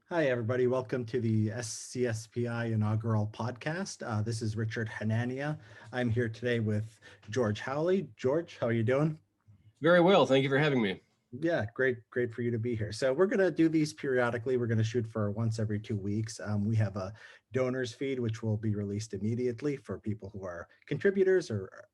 Hi, everybody. Welcome to the CSPI inaugural podcast. This is Richard Hanania. I'm here today with George Hawley. George, how are you doing? Very well. Thank you for having me. Yeah, great for you to be here. So we're going to do these periodically. We're going to shoot for once every 2 weeks. We have a donors feed, which will be released immediately for people who are contributors or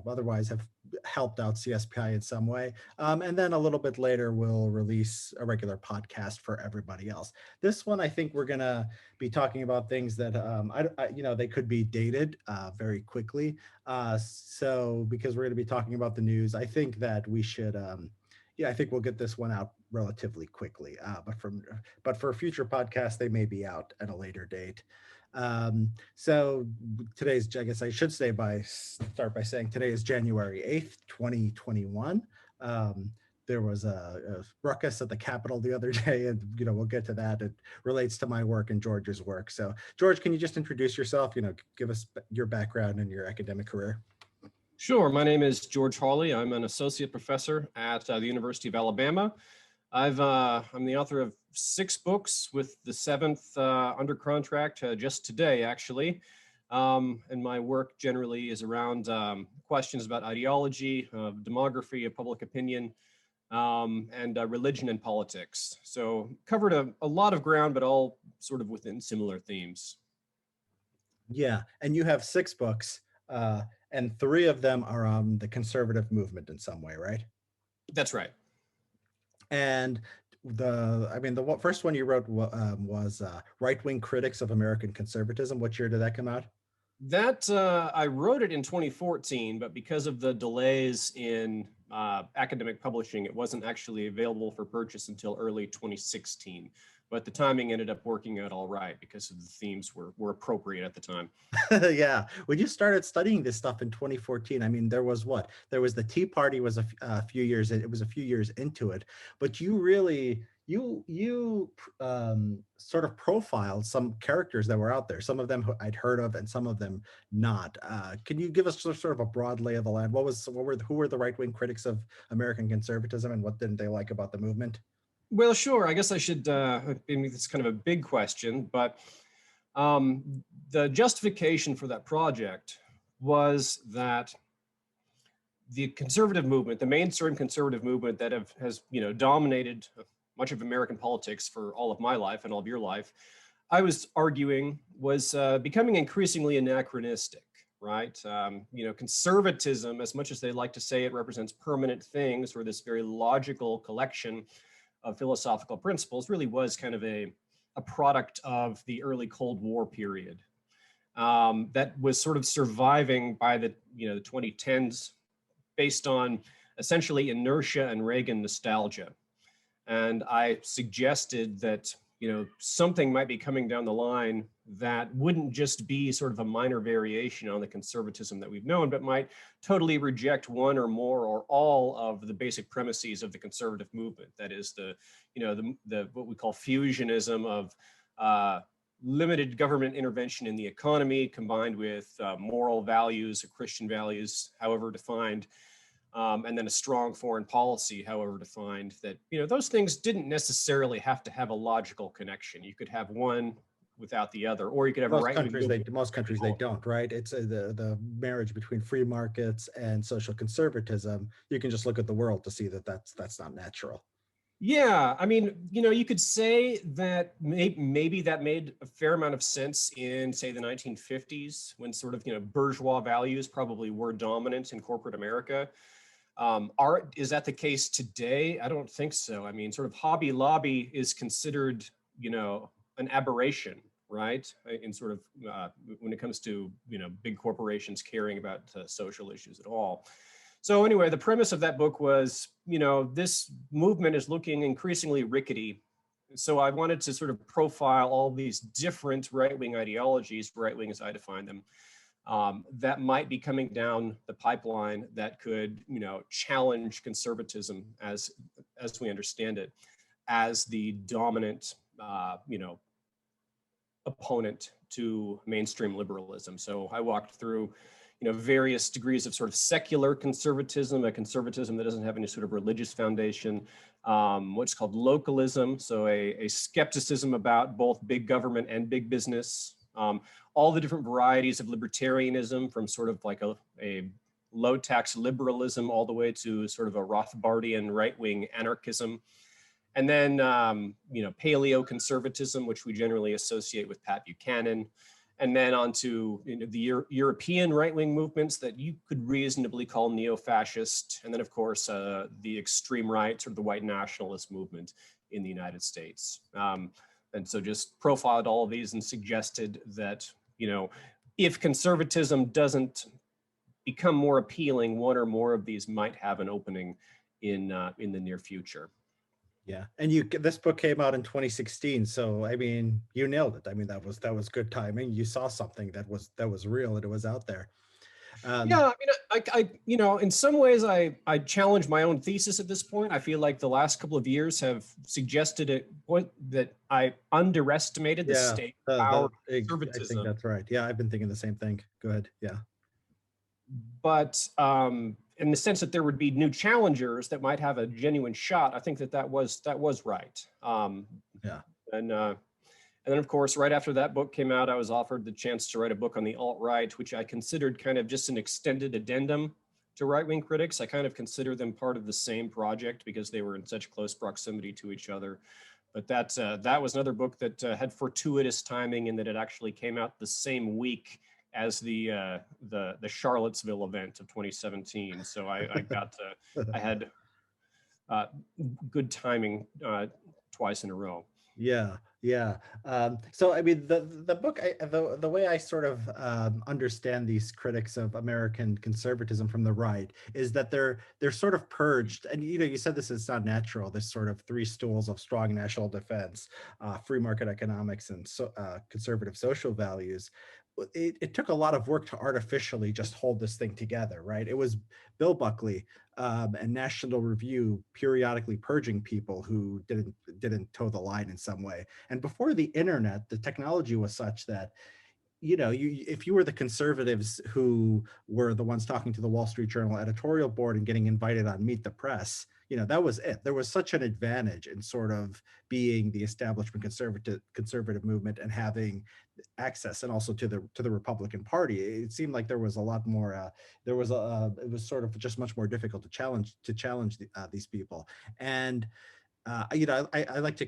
otherwise have helped out CSPI in some way. And then a little bit later, we'll release a regular podcast for everybody else. This one, I think we're going to be talking about things that they could be dated very quickly. So because we're going to be talking about the news, I think that we should, I think we'll get this one out relatively quickly. But for future podcasts, they may be out at a later date. So today's, I guess I should start by saying today is January 8th, 2021. There was a ruckus at the Capitol the other day, and we'll get to that. It relates to my work and George's work. So, George, can you just introduce yourself? Give us your background and your academic career. Sure. My name is George Hawley. I'm an associate professor at the University of Alabama. I'm the author of 6 books, with the 7th under contract just today, actually. And my work generally is around questions about ideology, demography, of public opinion, and religion and politics. So covered a lot of ground, but all sort of within similar themes. Yeah, and you have 6 books, and 3 of them are on the conservative movement in some way, right? That's right. And the first one you wrote was Right-Wing Critics of American Conservatism. What year did that come out? That I wrote it in 2014, but because of the delays in academic publishing, it wasn't actually available for purchase until early 2016. But the timing ended up working out all right because of the themes were appropriate at the time. Yeah, when you started studying this stuff in 2014, I mean, there was the Tea Party was a few years, it was a few years into it, but you really, you sort of profiled some characters that were out there, some of them I'd heard of and some of them not. Can you give us sort of a broad lay of the land? Who were the right-wing critics of American conservatism, and what didn't they like about the movement? Well, sure. I guess I should, it's kind of a big question, but the justification for that project was that the conservative movement, the mainstream conservative movement that has dominated much of American politics for all of my life and all of your life, I was arguing was becoming increasingly anachronistic, right? Conservatism, as much as they like to say it represents permanent things or this very logical collection of philosophical principles, really was kind of a product of the early Cold War period that was sort of surviving by the 2010s based on essentially inertia and Reagan nostalgia. And I suggested that something might be coming down the line that wouldn't just be sort of a minor variation on the conservatism that we've known, but might totally reject one or more or all of the basic premises of the conservative movement. That is the what we call fusionism of limited government intervention in the economy combined with moral values or Christian values, however defined, and then a strong foreign policy, however defined, that, those things didn't necessarily have to have a logical connection. You could have one without the other, or you could have Most a right countries they don't, right? It's the marriage between free markets and social conservatism. You can just look at the world to see that that's not natural. Yeah, I mean, you could say that maybe that made a fair amount of sense in, say, the 1950s, when sort of, bourgeois values probably were dominant in corporate America. Is that the case today? I don't think so. I mean, sort of Hobby Lobby is considered, an aberration, right? In sort of when it comes to, big corporations caring about social issues at all. So anyway, the premise of that book was, this movement is looking increasingly rickety. So I wanted to sort of profile all these different right-wing ideologies, right-wing as I define them, that might be coming down the pipeline that could, challenge conservatism as we understand it, as the dominant, opponent to mainstream liberalism. So I walked through, various degrees of sort of secular conservatism, a conservatism that doesn't have any sort of religious foundation, what's called localism, so a skepticism about both big government and big business, all the different varieties of libertarianism, from sort of like a low tax liberalism all the way to sort of a Rothbardian right-wing anarchism. And then, paleo-conservatism, which we generally associate with Pat Buchanan. And then onto the European right-wing movements that you could reasonably call neo-fascist. And then, of course, the extreme right, sort of the white nationalist movement in the United States. And so just profiled all of these and suggested that, if conservatism doesn't become more appealing, one or more of these might have an opening in the near future. Yeah, and this book came out in 2016, so I mean, you nailed it. I mean, that was good timing. You saw something that was real and it was out there. Yeah, I mean, in some ways, I challenge my own thesis at this point. I feel like the last couple of years have suggested that I underestimated the state power of conservatism. I think that's right. Yeah, I've been thinking the same thing. Go ahead. Yeah. But in the sense that there would be new challengers that might have a genuine shot, I think that was right. Yeah. And then, of course, right after that book came out, I was offered the chance to write a book on the alt-right, which I considered kind of just an extended addendum to right-wing critics. I kind of consider them part of the same project because they were in such close proximity to each other. But that was another book that had fortuitous timing in that it actually came out the same week as the Charlottesville event of 2017. So I had good timing twice in a row. Yeah, yeah. So I mean, the book, the way I sort of understand these critics of American conservatism from the right is that they're sort of purged. And you said this is not natural. This sort of three stools of strong national defense, free market economics, and conservative social values. It took a lot of work to artificially just hold this thing together, right? It was Bill Buckley and National Review periodically purging people who didn't toe the line in some way. And before the internet, the technology was such that if you were the conservatives who were the ones talking to the Wall Street Journal editorial board and getting invited on Meet the Press, that was it. There was such an advantage in sort of being the establishment conservative movement and having access, and also to the Republican Party. It seemed like there was a lot more. It was sort of just much more difficult to challenge these people. And I like to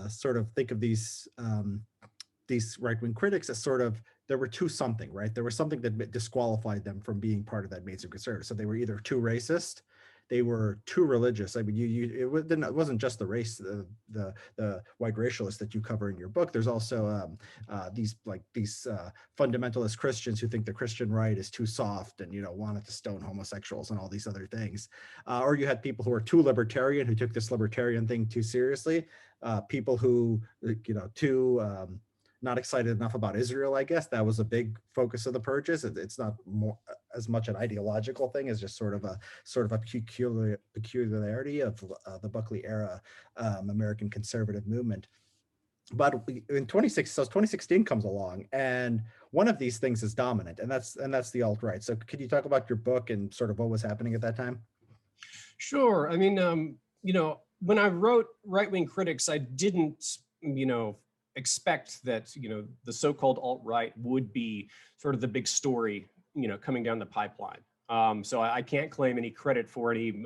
sort of think of these right-wing critics as sort of, there were two something, right? There was something that disqualified them from being part of that mainstream conservative. So they were either too racist, they were too religious. I mean, it wasn't just the race, the white racialists that you cover in your book. There's also these fundamentalist Christians who think the Christian right is too soft and wanted to stone homosexuals and all these other things. Or you had people who were too libertarian, who took this libertarian thing too seriously. People who too not excited enough about Israel, I guess. That was a big focus of the purges. It's not as much an ideological thing as just sort of a peculiarity of the Buckley era American conservative movement. But in 2016 comes along, and one of these things is dominant, and that's the alt-right. So could you talk about your book and sort of what was happening at that time? Sure. I mean, when I wrote Right-Wing Critics, I didn't, expect that, the so-called alt-right would be sort of the big story, coming down the pipeline. So I can't claim any credit for any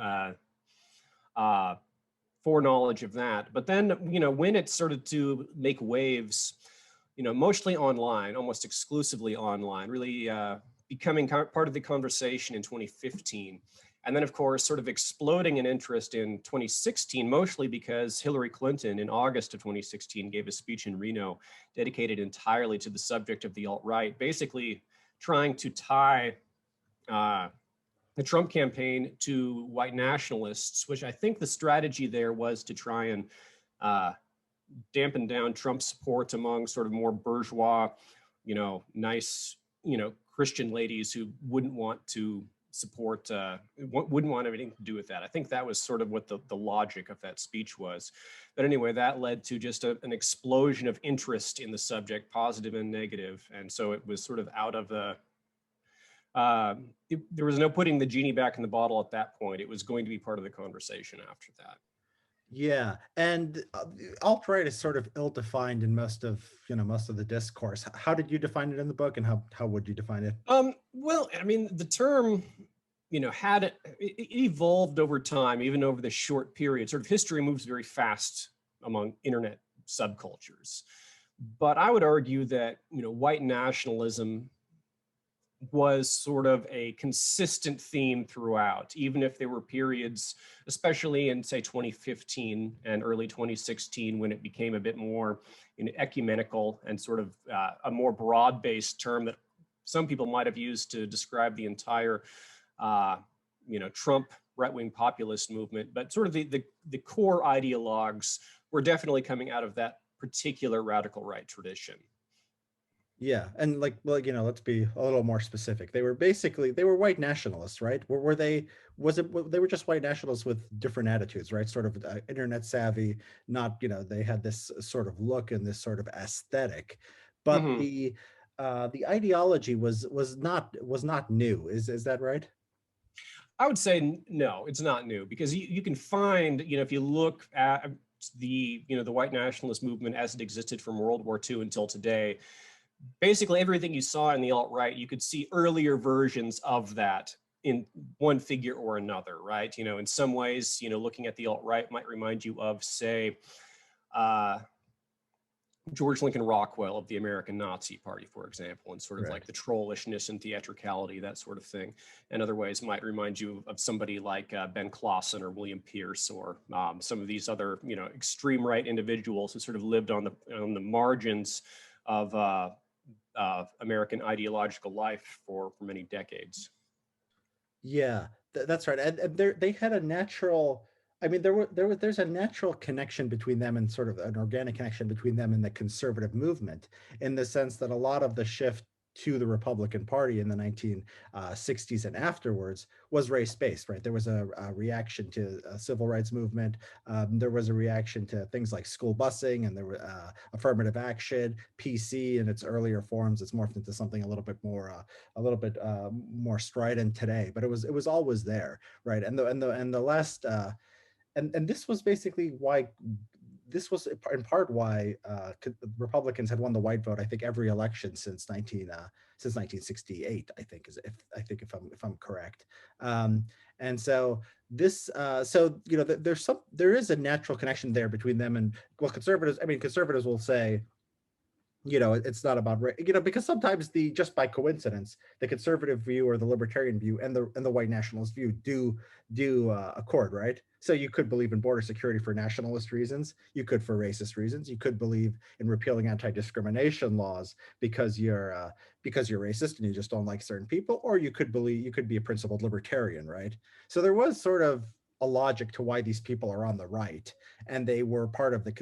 foreknowledge of that. But then, when it started to make waves, mostly online, almost exclusively online, really becoming part of the conversation in 2015. And then, of course, sort of exploding in interest in 2016, mostly because Hillary Clinton in August of 2016 gave a speech in Reno dedicated entirely to the subject of the alt-right, basically trying to tie the Trump campaign to white nationalists, which I think the strategy there was to try and dampen down Trump's support among sort of more bourgeois, nice, Christian ladies who wouldn't want to support, wouldn't want anything to do with that. I think that was sort of what the logic of that speech was. But anyway, that led to just an explosion of interest in the subject, positive and negative. And so it was sort of out of the there was no putting the genie back in the bottle at that point. It was going to be part of the conversation after that. Yeah, and alt-right is sort of ill-defined in most of the discourse. How did you define it in the book, and how would you define it? Well, I mean, the term, had it evolved over time, even over this short period. Sort of history moves very fast among internet subcultures. But I would argue that, white nationalism was sort of a consistent theme throughout, even if there were periods, especially in, say, 2015 and early 2016, when it became a bit more ecumenical and sort of a more broad-based term that some people might have used to describe the entire, Trump right-wing populist movement. But sort of the core ideologues were definitely coming out of that particular radical right tradition. Yeah, and let's be a little more specific. They were white nationalists, right? Were they? They were just white nationalists with different attitudes, right? Sort of internet savvy, not, they had this sort of look and this sort of aesthetic, but Mm-hmm. the ideology was not new. Is that right? I would say no, it's not new, because you can find, if you look at the white nationalist movement as it existed from World War II until today, basically everything you saw in the alt-right, you could see earlier versions of that in one figure or another, right? In some ways, looking at the alt-right might remind you of, say, George Lincoln Rockwell of the American Nazi Party, for example, and sort of Right. like the trollishness and theatricality, that sort of thing. In other ways, might remind you of somebody like Ben Clausen or William Pierce, or some of these other, extreme right individuals who sort of lived on the margins of American ideological life for many decades. Yeah, that's right. And they had a natural. I mean, there's a natural connection between them, and sort of an organic connection between them and the conservative movement, in the sense that a lot of the shift to the Republican Party in the 1960s and afterwards was race-based, right? There was a reaction to a civil rights movement. There was a reaction to things like school busing, and there were affirmative action, PC in its earlier forms. It's morphed into something a little bit more strident today, but it was always there, right? And the last and this was basically why, this was in part why Republicans had won the white vote, I think, every election since 1968. If I'm correct. And so there is a natural connection there between them and, well, conservatives. I mean, conservatives will say, it's not about, because sometimes, just by coincidence, the conservative view or the libertarian view and the white nationalist view do accord, right? So you could believe in border security for nationalist reasons, you could for racist reasons, you could believe in repealing anti-discrimination laws because you're racist and you just don't like certain people, or you could be a principled libertarian, right? So there was sort of a logic to why these people are on the right, and they were part of they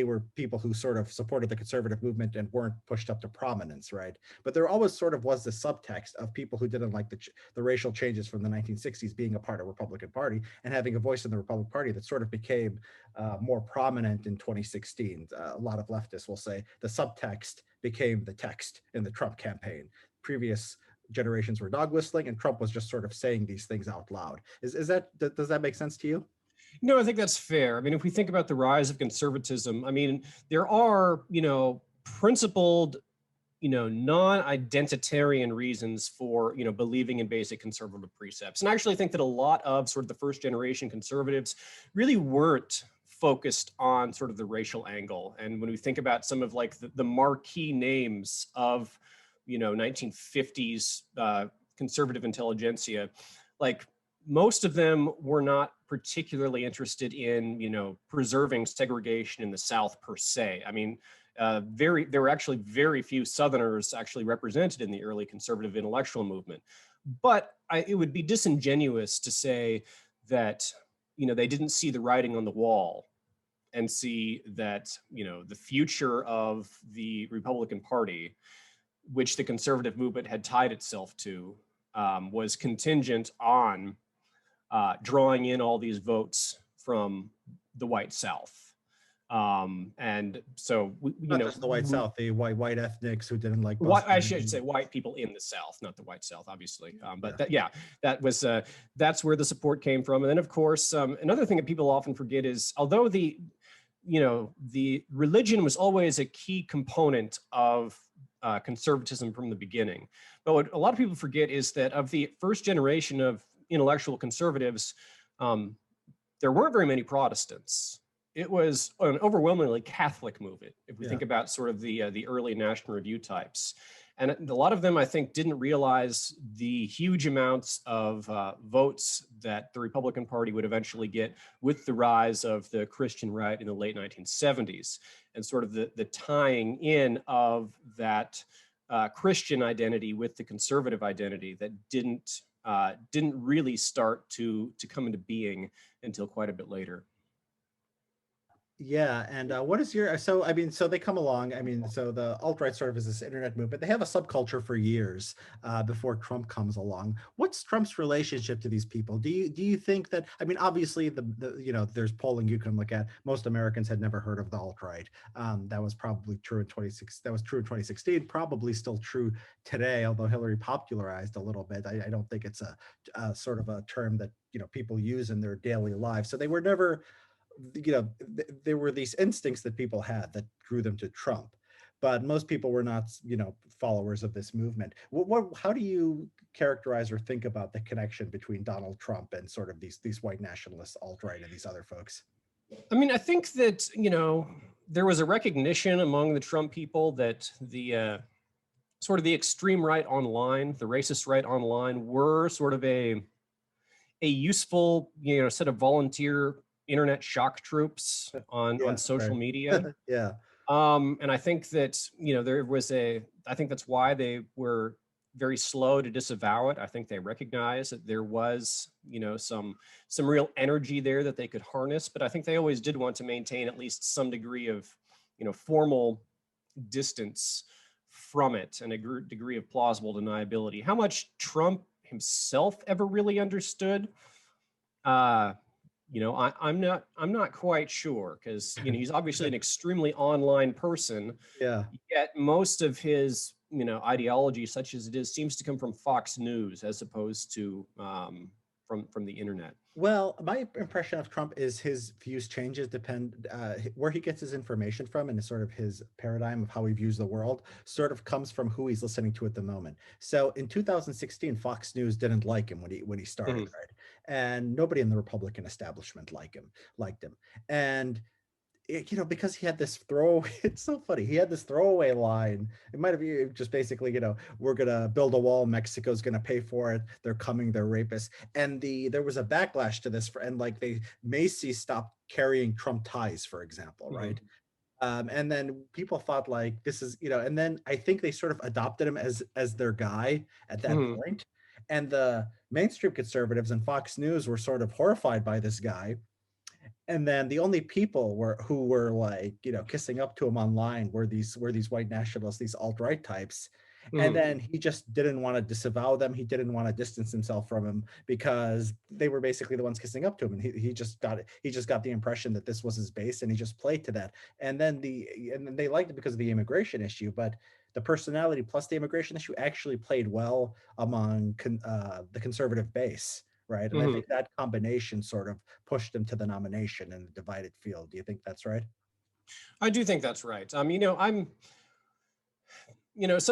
were people who sort of supported the conservative movement and weren't pushed up to prominence, right? But there always sort of was this subtext of people who didn't like the racial changes from the 1960s being a part of Republican Party and having a voice in the Republican Party that sort of became more prominent in 2016. A lot of leftists will say the subtext became the text in the Trump campaign. Previous generations were dog whistling, and Trump was just sort of saying these things out loud. Does that make sense to you? No, I think that's fair. I mean, if we think about the rise of conservatism, I mean, there are, principled, non-identitarian reasons for, believing in basic conservative precepts. And I actually think that a lot of sort of the first generation conservatives really weren't focused on sort of the racial angle. And when we think about some of like the marquee names of, 1950s conservative intelligentsia, like most of them were not particularly interested in, preserving segregation in the South per se. I mean, there were actually very few Southerners actually represented in the early conservative intellectual movement. But it would be disingenuous to say that, they didn't see the writing on the wall and see that, the future of the Republican Party, which the conservative movement had tied itself to, was contingent on drawing in all these votes from the white South. And so, Not just the white South, the white ethnics who didn't like I busing. should say white people in the South, not the white South, obviously. But Yeah. that was that's where the support came from. And then, of course, another thing that people often forget is, although the religion was always a key component of conservatism from the beginning, but what a lot of people forget is that of the first generation of intellectual conservatives, there weren't very many Protestants. It was an overwhelmingly Catholic movement, if we think about sort of the early National Review types. And a lot of them, I think, didn't realize the huge amounts of votes that the Republican Party would eventually get with the rise of the Christian right in the late 1970s, and sort of the tying in of that Christian identity with the conservative identity that didn't really start to come into being until quite a bit later. Yeah, and what is your so I mean so they come along. I mean, so the alt-right sort of is this internet movement. They have a subculture for years before Trump comes along. What's Trump's relationship to these people? Do you think that, I mean, obviously there's polling you can look at. Most Americans had never heard of the alt-right. That was probably true in 2016. That was true in 2016. Probably still true today, although Hillary popularized a little bit. I don't think it's a sort of a term that people use in their daily lives. So they were never, there were these instincts that people had that drew them to Trump, but most people were not, followers of this movement. How do you characterize or think about the connection between Donald Trump and sort of these white nationalists, alt-right, and these other folks? I mean, I think that, there was a recognition among the Trump people that the sort of the extreme right online, the racist right online, were sort of a useful, set of volunteer internet shock troops on Yeah, social right. media. Yeah. And I think that, I think that's why they were very slow to disavow it. I think they recognized that there was, some real energy there that they could harness, but I think they always did want to maintain at least some degree of, formal distance from it and a degree of plausible deniability. How much Trump himself ever really understood, I'm not quite sure, because he's obviously an extremely online person. Yeah. Yet most of his ideology, such as it is, seems to come from Fox News as opposed to from the internet. Well, my impression of Trump is his views changes depend where he gets his information from, and sort of his paradigm of how he views the world sort of comes from who he's listening to at the moment. So in 2016, Fox News didn't like him when he started, Mhm. right? And nobody in the Republican establishment liked him. And because he had this throw, it's so funny. He had this throwaway line. It might have been just basically, we're gonna build a wall. Mexico's gonna pay for it. They're coming. They're rapists. And there was a backlash to this, and like Macy's stopped carrying Trump ties, for example, right? Mhm. And then people thought like this is, and then I think they sort of adopted him as their guy at that Mhm. point. And the mainstream conservatives and Fox News were sort of horrified by this guy, and then the only people who were like kissing up to him online were these white nationalists, these alt-right types. And Mhm. then he just didn't want to disavow them. He didn't want to distance himself from him because they were basically the ones kissing up to him, and he just got it. He just got the impression that this was his base, and he just played to that. And then they liked it because of the immigration issue, but the personality plus the immigration issue actually played well among the conservative base, right? And I Mhm. think that combination sort of pushed him to the nomination in a divided field. Do you think that's right? I do think that's right. Some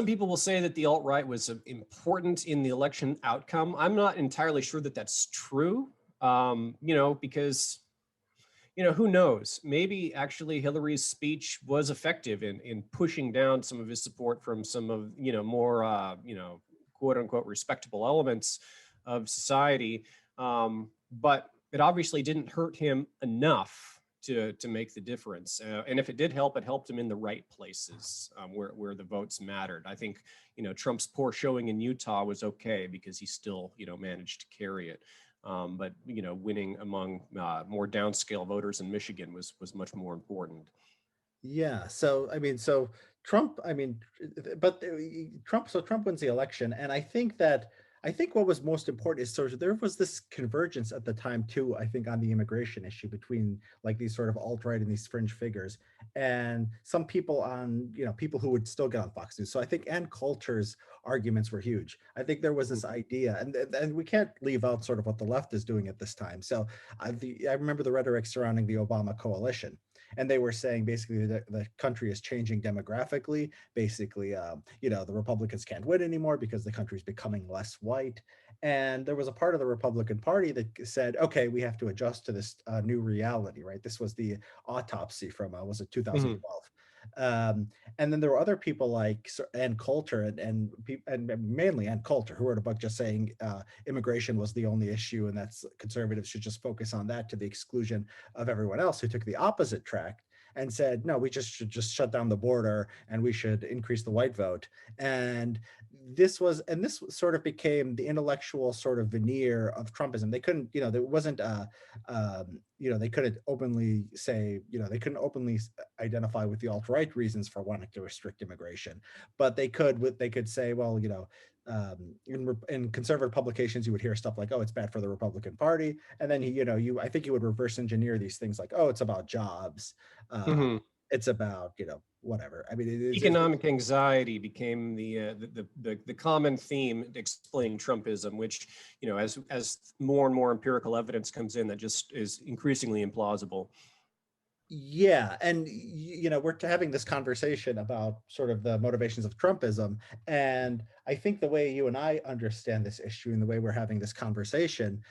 people will say that the alt-right was important in the election outcome. I'm not entirely sure that that's true. Because who knows? Maybe actually Hillary's speech was effective in pushing down some of his support from some of more quote unquote respectable elements of society. But it obviously didn't hurt him enough to make the difference. And if it did help, it helped him in the right places, where the votes mattered. I think Trump's poor showing in Utah was okay because he still managed to carry it. But winning among more downscale voters in Michigan was much more important. Yeah. So I mean, so Trump. I mean, but Trump. So Trump wins the election, and I think that I think what was most important is sort of there was this convergence at the time too, I think, on the immigration issue between like these sort of alt-right and these fringe figures and some people on, people who would still get on Fox News. So I think Ann Coulter's arguments were huge. I think there was this idea, and we can't leave out sort of what the left is doing at this time. So I remember the rhetoric surrounding the Obama coalition. And they were saying basically that the country is changing demographically. Basically, the Republicans can't win anymore because the country's becoming less white. And there was a part of the Republican Party that said, okay, we have to adjust to this new reality, right? This was the autopsy from, was it Hmm. 2012? And then there were other people like Ann Coulter and mainly Ann Coulter, who wrote a book just saying immigration was the only issue, and that's conservatives should just focus on that to the exclusion of everyone else, who took the opposite track and said, no, we just should just shut down the border and we should increase the white vote. And this sort of became the intellectual sort of veneer of Trumpism. They couldn't, there wasn't they couldn't openly say, they couldn't openly identify with the alt-right reasons for wanting to restrict immigration, but they could say, well, in conservative publications, you would hear stuff like, "Oh, it's bad for the Republican Party," and then I think you would reverse engineer these things like, "Oh, it's about jobs, uh, Hmm. it's about whatever." I mean, Economic anxiety became the common theme explaining Trumpism, which, as more and more empirical evidence comes in, that just is increasingly implausible. yeah, and we're having this conversation about sort of the motivations of Trumpism, and I think the way you and I understand this issue and the way we're having this conversation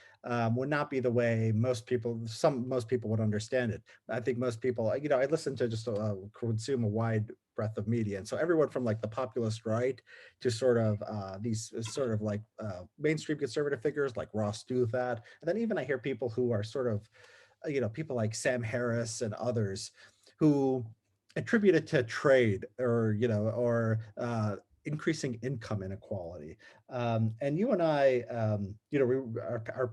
would not be the way most people would understand it. I think most people, I listen to just consume a wide breadth of media, and so everyone from like the populist right to sort of these sort of like mainstream conservative figures like Ross Douthat, and then even I hear people who are sort of people like Sam Harris and others who attribute it to trade or increasing income inequality. And you and I, our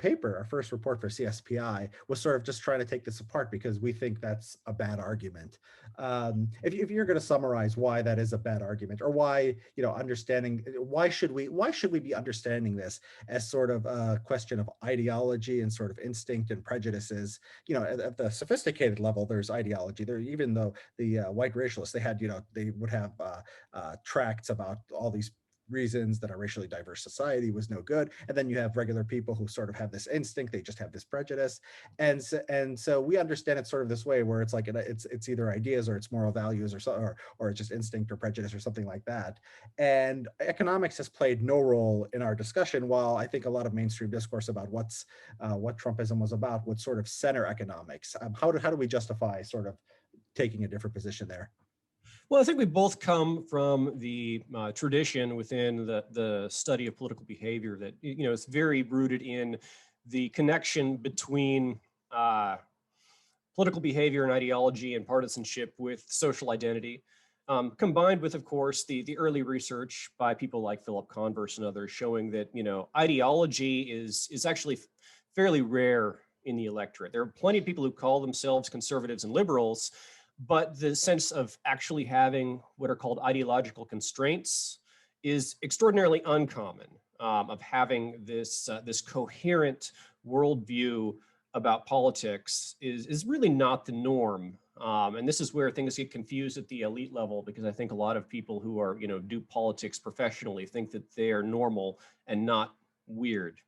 first report for CSPI was sort of just trying to take this apart because we think that's a bad argument. If you're going to summarize why that is a bad argument, or why, understanding, why should we be understanding this as sort of a question of ideology and sort of instinct and prejudices? At the sophisticated level, there's ideology there, even though the white racialists, they would have tracts about all these reasons that a racially diverse society was no good, and then you have regular people who sort of have this instinct, they just have this prejudice, and so we understand it sort of this way where it's like it's either ideas or it's moral values or it's just instinct or prejudice or something like that. And economics has played no role in our discussion, while I think a lot of mainstream discourse about what Trumpism was about would sort of center economics. How do we justify sort of taking a different position there? Well, I think we both come from the tradition within the study of political behavior that, is very rooted in the connection between political behavior and ideology and partisanship with social identity, combined with, of course, the early research by people like Philip Converse and others showing that, ideology is actually fairly rare in the electorate. There are plenty of people who call themselves conservatives and liberals, but the sense of actually having what are called ideological constraints is extraordinarily uncommon. Of having this coherent worldview about politics is really not the norm. And this is where things get confused at the elite level, because I think a lot of people who are, do politics professionally think that they are normal and not weird.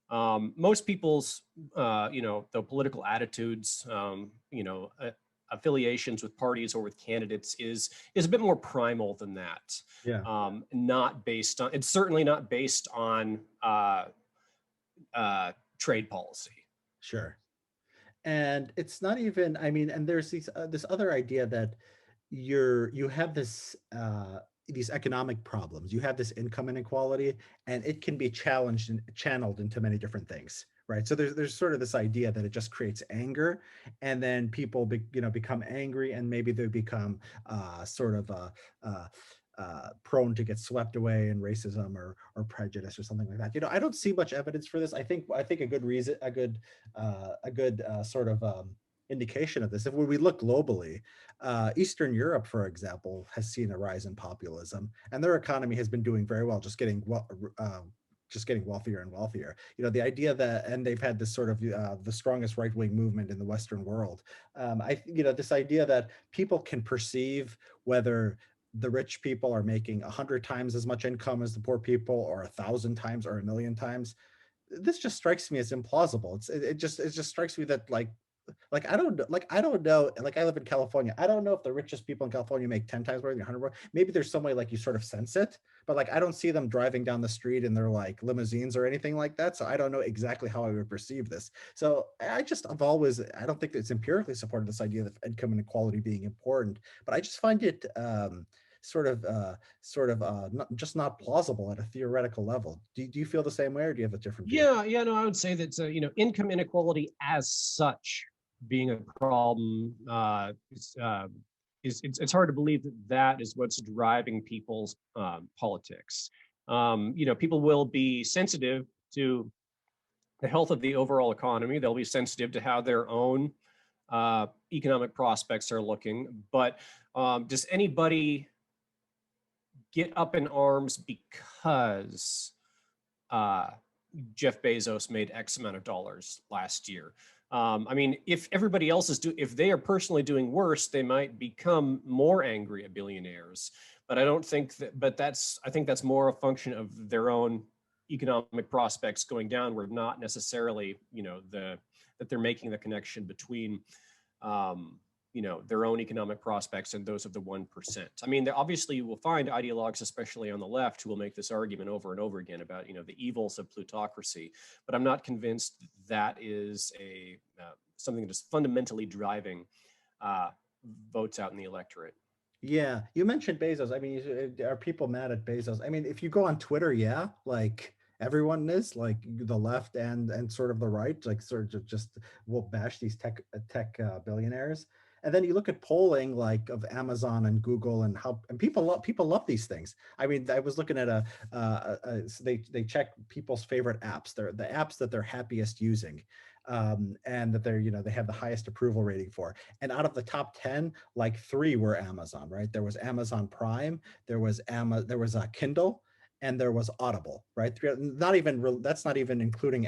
Most people's, the political attitudes, affiliations with parties or with candidates is a bit more primal than that. Yeah. Not based on, it's certainly not based on trade policy. Sure. And it's not even, I mean, and there's this other idea that you have these economic problems, you have this income inequality, and it can be challenged and channeled into many different things, right? So there's sort of this idea that it just creates anger, and then people become angry, and maybe they become sort of prone to get swept away in racism or prejudice or something like that. I don't see much evidence for this. I think a good reason, a good sort of indication of this, if when we look globally, Eastern Europe, for example, has seen a rise in populism, and their economy has been doing very well, just getting just getting wealthier and wealthier. The idea that, and they've had this sort of the strongest right-wing movement in the Western world. This idea that people can perceive whether the rich people are making 100 times as much income as the poor people, or 1,000 times, or 1,000,000 times. This just strikes me as implausible. It just strikes me that I don't know. Like, I live in California. I don't know if the richest people in California make 10 times more than 100 more. Maybe there's some way like you sort of sense it, but like I don't see them driving down the street in their like limousines or anything like that. So I don't know exactly how I would perceive this. So I don't think it's empirically supported, this idea of income inequality being important, but I just find it just not plausible at a theoretical level. Do you feel the same way, or do you have a different view? Yeah, no, I would say that income inequality as such being a problem it's hard to believe that that is what's driving people's politics. People will be sensitive to the health of the overall economy. They'll be sensitive to how their own economic prospects are looking. But does anybody get up in arms because Jeff Bezos made X amount of dollars last year? If everybody else if they are personally doing worse, they might become more angry at billionaires. But I don't think that, I think that's more a function of their own economic prospects going downward, not necessarily, that they're making the connection between, their own economic prospects and those of the 1%. Obviously you will find ideologues, especially on the left, who will make this argument over and over again about, the evils of plutocracy. But I'm not convinced that is something that is fundamentally driving votes out in the electorate. Yeah, you mentioned Bezos. Are people mad at Bezos? If you go on Twitter, yeah, like everyone is, like the left and sort of the right, like sort of just will bash these tech billionaires. And then you look at polling like of Amazon and Google and people love these things. I was looking at they check people's favorite apps. They're the apps that they're happiest using. And that they have the highest approval rating for. And out of the top 10, like 3 were Amazon, right? There was Amazon Prime, there was Kindle, and there was Audible, right? That's not even including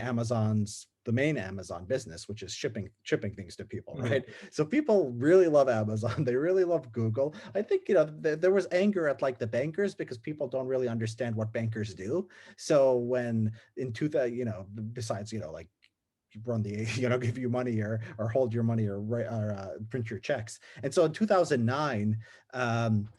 the main Amazon business, which is shipping things to people, right? So people really love Amazon. They really love Google. I think, there was anger at like the bankers, because people don't really understand what bankers do. So when in 2000, besides, like run the, give you money or hold your money or print your checks. And so in 2009,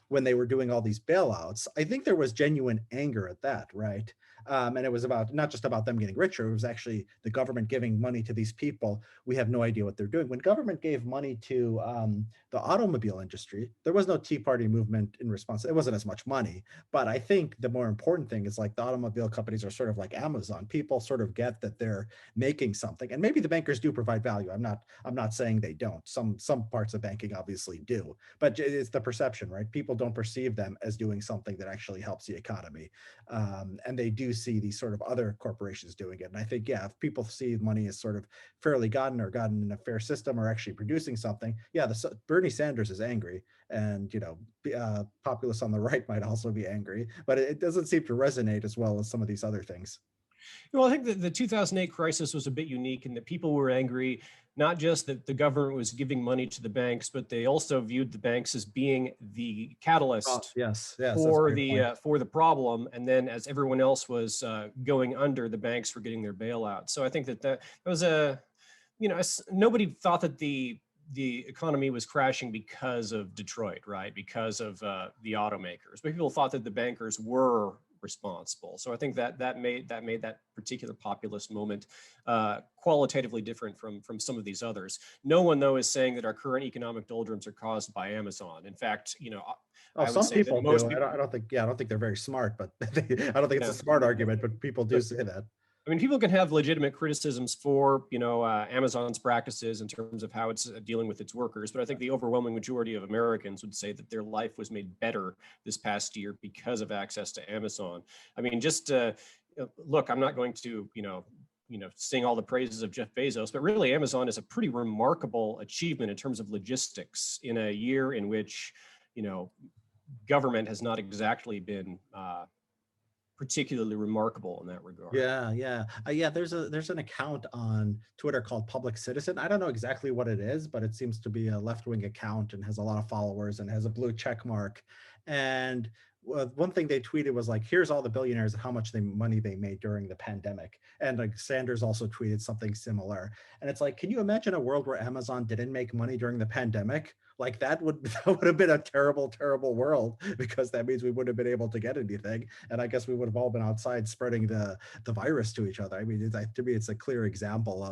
when they were doing all these bailouts, I think there was genuine anger at that, right? And it was not just about them getting richer. It was actually the government giving money to these people. We have no idea what they're doing. When government gave money to the automobile industry, there was no Tea Party movement in response. It wasn't as much money. But I think the more important thing is like the automobile companies are sort of like Amazon. People sort of get that they're making something, and maybe the bankers do provide value. I'm not saying they don't. Some parts of banking obviously do, but it's the perception, right? People don't perceive them as doing something that actually helps the economy, and they do see these sort of other corporations doing it. And I think, yeah, if people see money as sort of fairly gotten in a fair system, or actually producing something, yeah, Bernie Sanders is angry, and populists on the right might also be angry, but it doesn't seem to resonate as well as some of these other things. Well, I think that the 2008 crisis was a bit unique in that people were angry, not just that the government was giving money to the banks, but they also viewed the banks as being the catalyst Yes, for the problem. And then as everyone else was going under, the banks were getting their bailout. So I think that was nobody thought that the economy was crashing because of Detroit, right? Because of the automakers, but people thought that the bankers were responsible. So I think that made that particular populist moment qualitatively different from some of these others. No one, though, is saying that our current economic doldrums are caused by Amazon. In fact, I would some say people that most do. people, I don't think they're very smart, but I don't think it's a smart argument, but people do say that. People can have legitimate criticisms for, Amazon's practices in terms of how it's dealing with its workers. But I think the overwhelming majority of Americans would say that their life was made better this past year because of access to Amazon. Look, I'm not going to, sing all the praises of Jeff Bezos, but really Amazon is a pretty remarkable achievement in terms of logistics in a year in which, government has not exactly been particularly remarkable in that regard. Yeah, yeah, yeah. There's an account on Twitter called Public Citizen. I don't know exactly what it is, but it seems to be a left-wing account and has a lot of followers and has a blue check mark. And one thing they tweeted was like, "Here's all the billionaires and how much money they made during the pandemic." And like Sanders also tweeted something similar. And it's like, can you imagine a world where Amazon didn't make money during the pandemic? Like that would that would have been a terrible, terrible world, because that means we wouldn't have been able to get anything. And I guess we would have all been outside spreading the virus to each other. I mean, to me, it's a clear example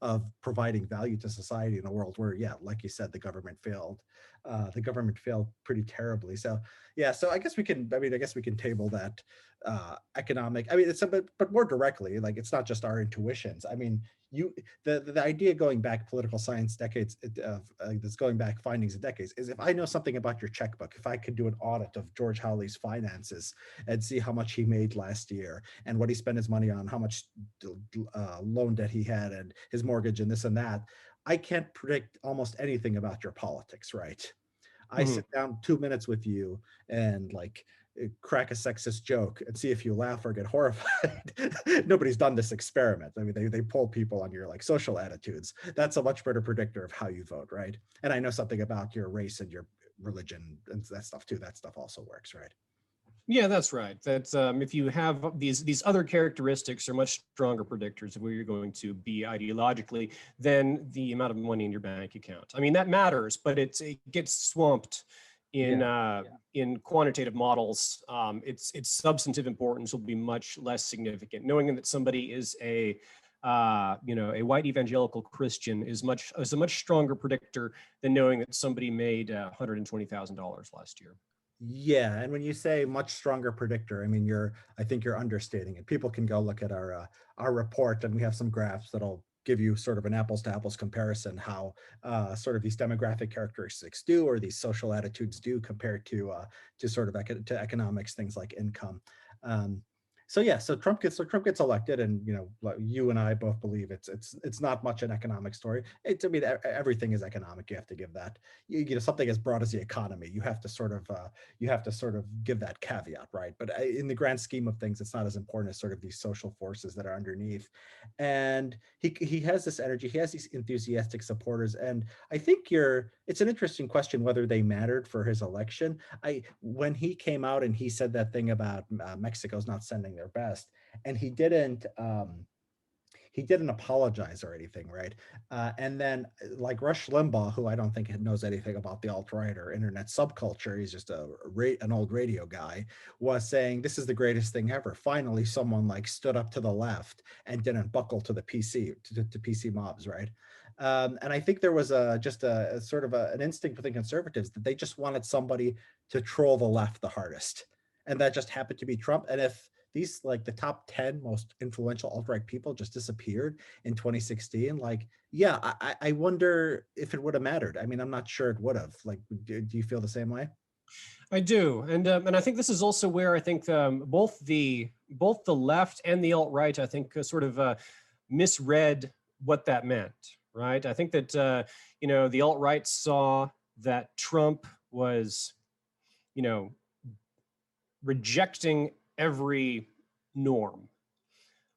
of providing value to society in a world where, yeah, like you said, the government failed. The government failed pretty terribly. So yeah, so I guess we can. I mean, I guess we can table that economic. I mean, it's but more directly, like it's not just our intuitions. I mean, the idea going back political science decades that's going back findings of decades is if I know something about your checkbook, if I could do an audit of George Hawley's finances and see how much he made last year and what he spent his money on, how much loan debt he had and his mortgage and this and that, I can't predict almost anything about your politics, right? I sit down 2 minutes with you and like crack a sexist joke and see if you laugh or get horrified. Nobody's done this experiment. I mean, they poll people on your like social attitudes. That's a much better predictor of how you vote, right? And I know something about your race and your religion and that stuff too. That stuff also works, right? Yeah, that's right. That's if you have these other characteristics are much stronger predictors of where you're going to be ideologically than the amount of money in your bank account. I mean, that matters, but it gets swamped in quantitative models. Its substantive importance will be much less significant. Knowing that somebody is a a white evangelical Christian is a much stronger predictor than knowing that somebody made $120,000 last year. Yeah, and when you say much stronger predictor, I mean I think you're understating it. People can go look at our report, and we have some graphs that'll give you sort of an apples to apples comparison how sort of these demographic characteristics do, or these social attitudes do, compared to sort of to economics, things like income. Um, so yeah, so Trump gets elected, and you and I both believe it's not much an economic story. I mean, everything is economic. You have to give that. Something as broad as the economy, you have to sort of give that caveat, right? But in the grand scheme of things, it's not as important as sort of these social forces that are underneath. And he has this energy. He has these enthusiastic supporters, and I think it's an interesting question whether they mattered for his election. When he came out and he said that thing about Mexico's not sending their best, and he didn't apologize or anything, right? And then like Rush Limbaugh, who I don't think knows anything about the alt-right or internet subculture, he's just an old radio guy, was saying this is the greatest thing ever. Finally, someone like stood up to the left and didn't buckle to the to PC mobs, right? And I think there was just a sort of an instinct within conservatives that they just wanted somebody to troll the left the hardest. And that just happened to be Trump. And if these like the top 10 most influential alt-right people just disappeared in 2016, like, yeah, I wonder if it would have mattered. I mean, I'm not sure it would have. Like, do you feel the same way? I do, and I think this is also where I think both the left and the alt-right, I think, sort of misread what that meant, right? I think that the alt-right saw that Trump was, rejecting every norm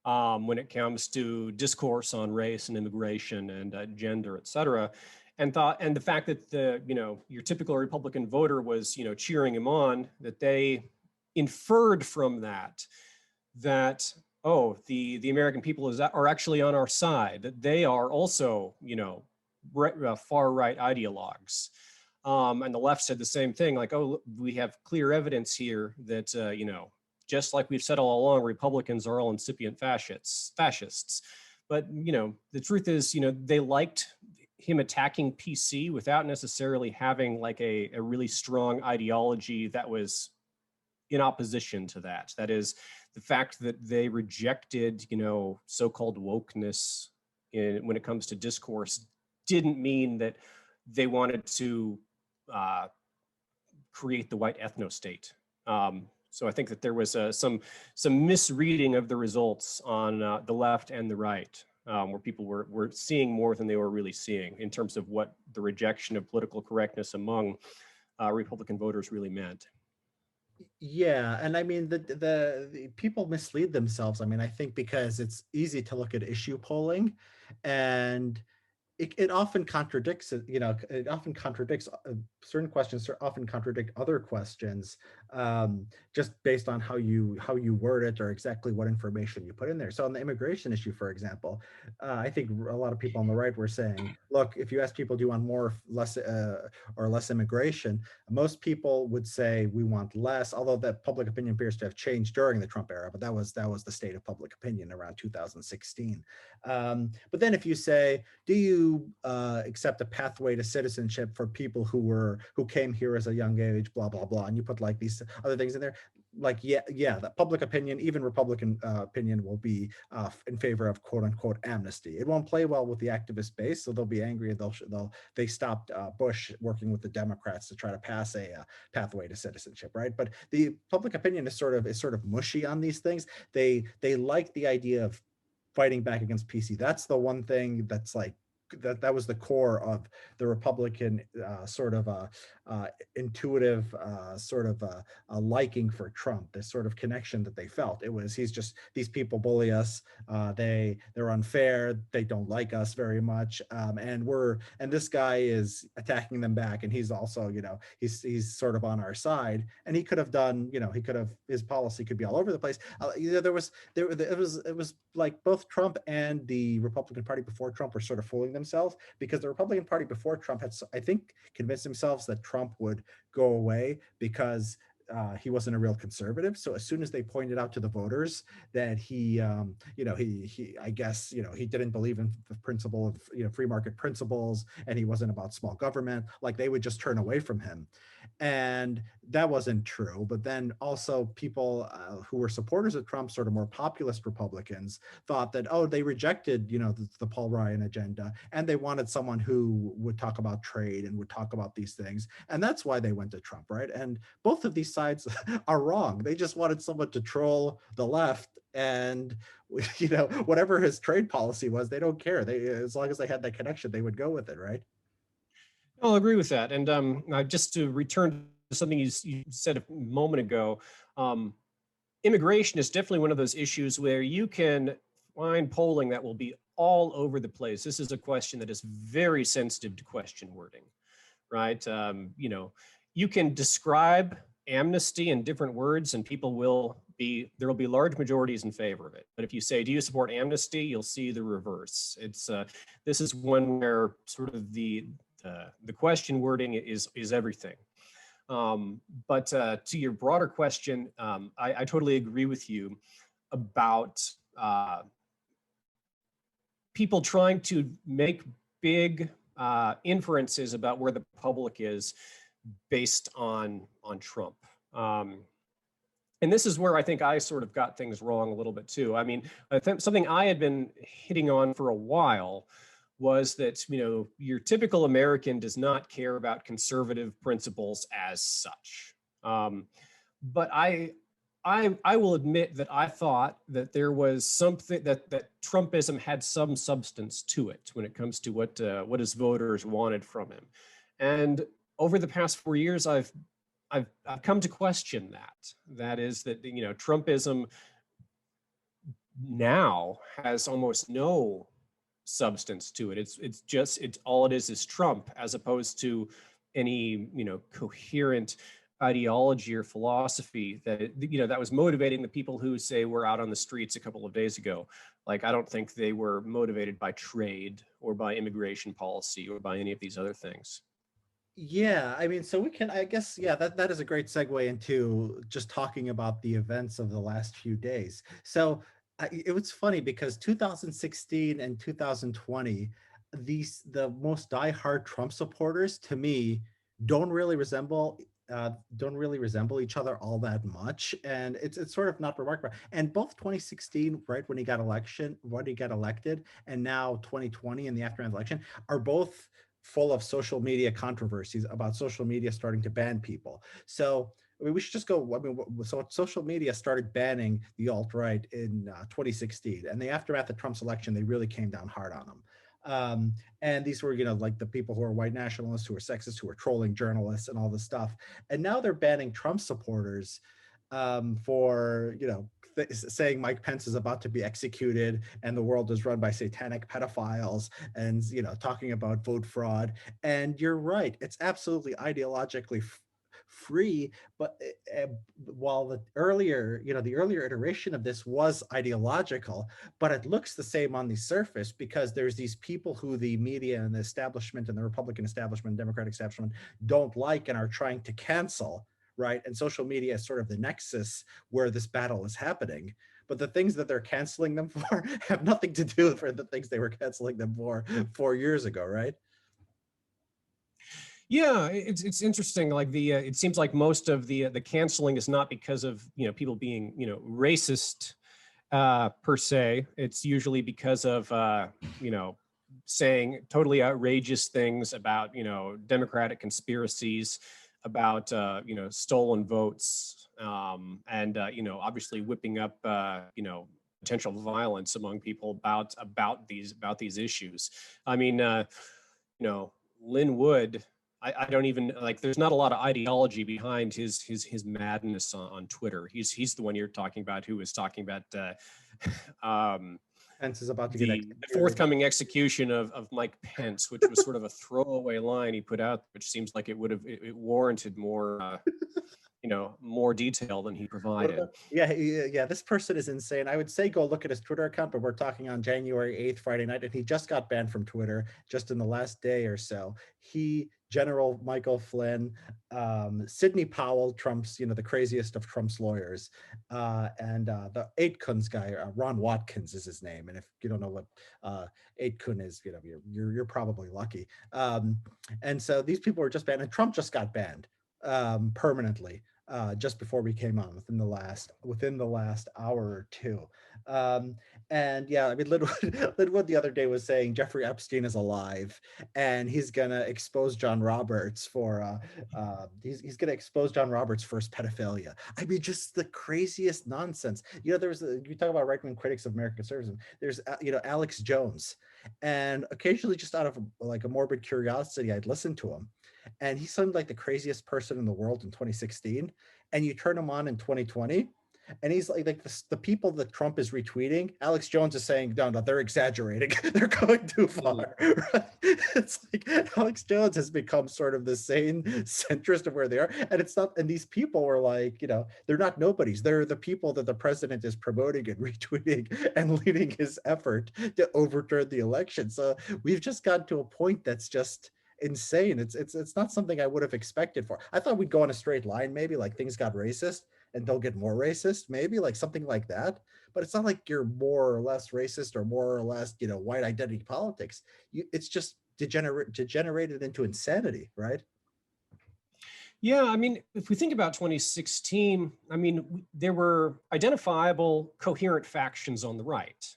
when it comes to discourse on race and immigration and gender, et cetera, and the fact that your typical Republican voter was cheering him on, that they inferred from that oh, the American people are actually on our side, that they are also far right ideologues. And the left said the same thing, like, oh, we have clear evidence here that, just like we've said all along, Republicans are all incipient fascists. But, the truth is, they liked him attacking PC without necessarily having like a really strong ideology that was in opposition to that. That is, the fact that they rejected, so-called wokeness when it comes to discourse didn't mean that they wanted to create the white ethno-state. So I think that there was some misreading of the results on the left and the right, where people were seeing more than they were really seeing in terms of what the rejection of political correctness among Republican voters really meant. Yeah, and I mean the people mislead themselves. I mean, I think because it's easy to look at issue polling, and it often contradicts it, it often contradicts certain questions often contradict other questions, just based on how you word it or exactly what information you put in there. So on the immigration issue, for example, I think a lot of people on the right were saying, look, if you ask people, do you want more, less, or less immigration, most people would say we want less, although that public opinion appears to have changed during the Trump era, but that was the state of public opinion around 2016. But then if you say, do you accept a pathway to citizenship for people who came here as a young age, blah blah blah, and you put like these other things in there, like yeah, the public opinion, even Republican opinion, will be in favor of quote unquote amnesty. It won't play well with the activist base, so they'll be angry. They stopped Bush working with the Democrats to try to pass a pathway to citizenship, right? But the public opinion is sort of mushy on these things. They like the idea of fighting back against PC. That's the one thing that's like that was the core of the Republican sort of intuitive sort of a liking for Trump, this sort of connection that they felt. It was, he's just, these people bully us, they're unfair, they don't like us very much, and this guy is attacking them back, and he's also, he's sort of on our side, and he could have done, his policy could be all over the place. It was like both Trump and the Republican Party before Trump were sort of fooling themselves, because the Republican Party before Trump had, I think, convinced themselves that Trump would go away because he wasn't a real conservative. So as soon as they pointed out to the voters that I guess, he didn't believe in the principle of, free market principles, and he wasn't about small government, like they would just turn away from him. And that wasn't true. But then also people who were supporters of Trump, sort of more populist Republicans, thought that, oh, they rejected, the Paul Ryan agenda, and they wanted someone who would talk about trade and would talk about these things. And that's why they went to Trump, right? And both of these sides are wrong. They just wanted someone to troll the left, and whatever his trade policy was, they don't care. They, as long as they had that connection, they would go with it, right? I'll agree with that. And just to return to something you said a moment ago, um, immigration is definitely one of those issues where you can find polling that will be all over the place. This is a question that is very sensitive to question wording, right? You can describe amnesty in different words and there will be large majorities in favor of it. But if you say, do you support amnesty? You'll see the reverse. This is one where sort of the question wording is everything. But to your broader question, I totally agree with you about people trying to make big inferences about where the public is based on Trump. And this is where I think I sort of got things wrong a little bit too. I mean, I think something I had been hitting on for a while was that, your typical American does not care about conservative principles as such. But I will admit that I thought that there was something that Trumpism had some substance to it when it comes to what his voters wanted from him. And over the past 4 years, I've come to question that. That is that, Trumpism now has almost no substance to it. It's all it is Trump, as opposed to any, coherent ideology or philosophy that was motivating the people who say were out on the streets a couple of days ago. Like, I don't think they were motivated by trade or by immigration policy or by any of these other things. Yeah, I mean, so we can, I guess, yeah, that is a great segue into just talking about the events of the last few days. So it was funny because 2016 and 2020, the most diehard Trump supporters, to me, don't really resemble each other all that much, and it's sort of not remarkable. And both 2016, right when he got elected, and now 2020 in the aftermath election, are both full of social media controversies about social media starting to ban people. So I mean, we should just go. I mean, so social media started banning the alt-right in 2016, and the aftermath of Trump's election, they really came down hard on them. And these were, like the people who are white nationalists, who are sexist, who are trolling journalists and all this stuff. And now they're banning Trump supporters for, saying Mike Pence is about to be executed and the world is run by satanic pedophiles, and, talking about vote fraud. And you're right, it's absolutely ideologically free, but while the earlier iteration of this was ideological, but it looks the same on the surface, because there's these people who the media and the establishment and the Republican establishment, Democratic establishment don't like and are trying to cancel, right? And social media is sort of the nexus where this battle is happening. But the things that they're canceling them for have nothing to do with the things they were canceling them for 4 years ago, right? Yeah, it's interesting. Like it seems like most of the canceling is not because of people being racist per se. It's usually because of saying totally outrageous things about democratic conspiracies, about stolen votes, and obviously whipping up potential violence among people about these issues. I mean, Lynnwood. I don't even like. There's not a lot of ideology behind his madness on Twitter. He's the one you're talking about, who was talking about Pence is about to get the forthcoming execution of Mike Pence, which was sort of a throwaway line he put out, which seems like it warranted more more detail than he provided. Yeah. This person is insane. I would say go look at his Twitter account, but we're talking on January 8th, Friday night, and he just got banned from Twitter just in the last day or so. General Michael Flynn, Sidney Powell, Trump's, the craziest of Trump's lawyers, and the Aitkens guy, Ron Watkins is his name. And if you don't know what Aitkun is, you're probably lucky. And so these people were just banned, and Trump just got banned permanently. Just before we came on, within the last hour or two. And yeah, I mean, Linwood the other day was saying Jeffrey Epstein is alive, and he's gonna expose John Roberts for he's gonna expose John Roberts for his pedophilia. I mean, just the craziest nonsense. You talk about right-wing critics of American conservatism. There's Alex Jones, and occasionally, just out of like a morbid curiosity, I'd listen to him. And he seemed like the craziest person in the world in 2016. And you turn him on in 2020, and he's like the people that Trump is retweeting, Alex Jones is saying, no, they're exaggerating. They're going too far. Right? It's like Alex Jones has become sort of the sane centrist of where they are. And it's not, and these people were like, they're not nobodies. They're the people that the president is promoting and retweeting and leading his effort to overturn the election. So we've just gotten to a point that's just insane. It's not something I would have expected for. I thought we'd go on a straight line, maybe like things got racist and they'll get more racist, maybe like something like that. But it's not like you're more or less racist or more or less, white identity politics. It's just degenerated into insanity, right? Yeah, I mean, if we think about 2016, I mean, there were identifiable, coherent factions on the right.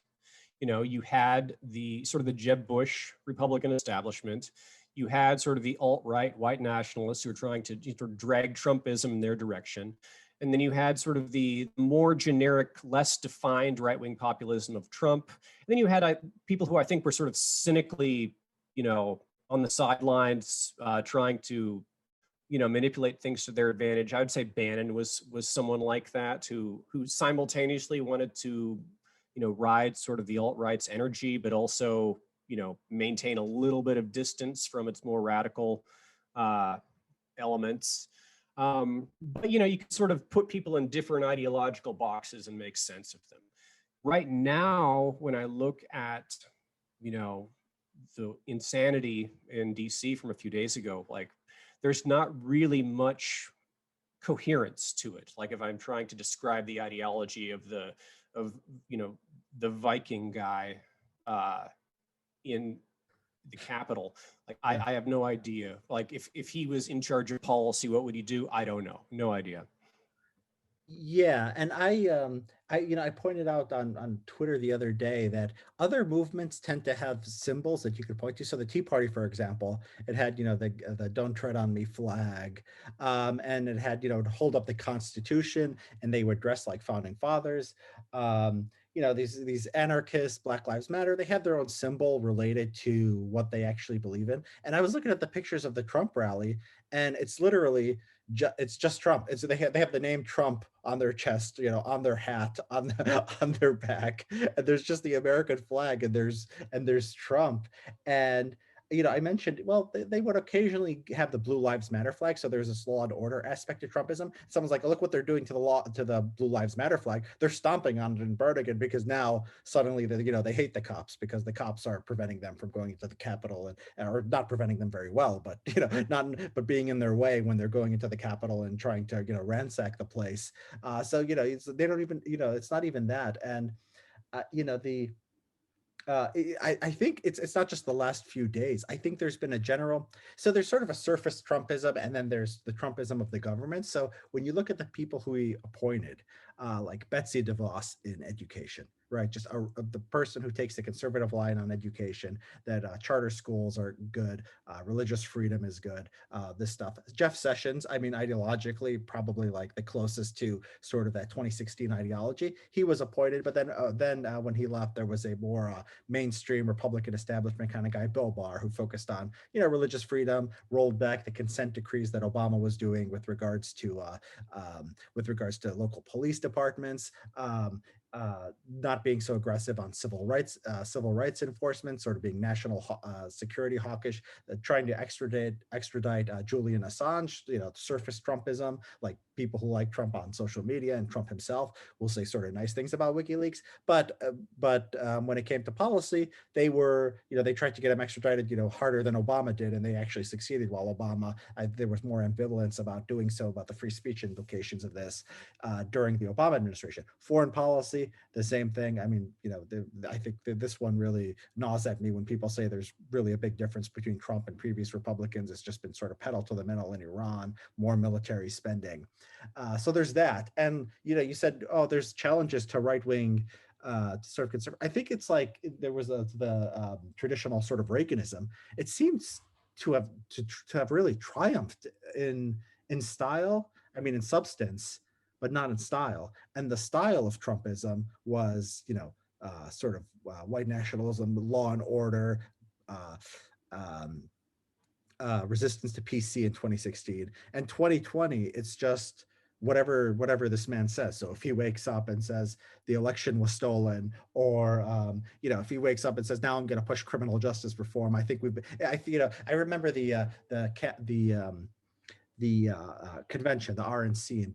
You had the sort of the Jeb Bush Republican establishment. You had sort of the alt-right white nationalists who were trying to sort of drag Trumpism in their direction. And then you had sort of the more generic, less defined right-wing populism of Trump. And then you had people who I think were sort of cynically, on the sidelines, trying to, manipulate things to their advantage. I would say Bannon was someone like that who simultaneously wanted to, ride sort of the alt-right's energy, but also maintain a little bit of distance from its more radical elements. But you can sort of put people in different ideological boxes and make sense of them. Right now, when I look at the insanity in DC from a few days ago, like there's not really much coherence to it. Like if I'm trying to describe the ideology of the Viking guy in the Capitol, like I have no idea. Like if he was in charge of policy, what would he do? I don't know. No idea. Yeah, and I pointed out on Twitter the other day that other movements tend to have symbols that you could point to. So the Tea Party, for example, it had the "Don't Tread on Me" flag, and it had hold up the Constitution, and they would dress like founding fathers. these anarchists, Black Lives Matter, they have their own symbol related to what they actually believe in. And I was looking at the pictures of the Trump rally, and it's literally it's just Trump. It's they have the name Trump on their chest, on their hat, on their back, and there's just the American flag, and there's Trump. And I mentioned, well, they would occasionally have the Blue Lives Matter flag. So there's this law and order aspect to Trumpism. Someone's like, oh, look what they're doing to the Blue Lives Matter flag. They're stomping on it and burning it because now suddenly they hate the cops because the cops are preventing them from going into the Capitol, or not preventing them very well, but not but being in their way when they're going into the Capitol and trying to ransack the place. So they don't even it's not even that. And the I think it's not just the last few days. I think there's been a general, so there's sort of a surface Trumpism, and then there's the Trumpism of the government. So when you look at the people who he appointed, like Betsy DeVos in education, right? Just the person who takes the conservative line on education, that charter schools are good, religious freedom is good, this stuff. Jeff Sessions, I mean, ideologically, probably like the closest to sort of that 2016 ideology. He was appointed, but then when he left, there was a more mainstream Republican establishment kind of guy, Bill Barr, who focused on religious freedom, rolled back the consent decrees that Obama was doing with regards to local police departments, not being so aggressive on civil rights enforcement, sort of being national security hawkish, trying to extradite Julian Assange, surface Trumpism, like people who like Trump on social media, and Trump himself will say sort of nice things about WikiLeaks. But when it came to policy, they tried to get him extradited, harder than Obama did, and they actually succeeded. While Obama, there was more ambivalence about doing so, about the free speech implications of this during the Obama administration. Foreign policy, the same thing. I mean, I think that this one really gnaws at me when people say there's really a big difference between Trump and previous Republicans. It's just been sort of pedal to the metal in Iran, more military spending. So there's that. And, you said, oh, there's challenges to right-wing sort of conservative. I think it's like there was the traditional sort of Reaganism. It seems to have really triumphed in style. I mean, in substance, but not in style. And the style of Trumpism was, sort of white nationalism, law and order, uh, um, resistance to PC in 2016. And 2020, it's just whatever this man says. So if he wakes up and says the election was stolen, or if he wakes up and says, now I'm going to push criminal justice reform, I think I remember the convention, the RNC in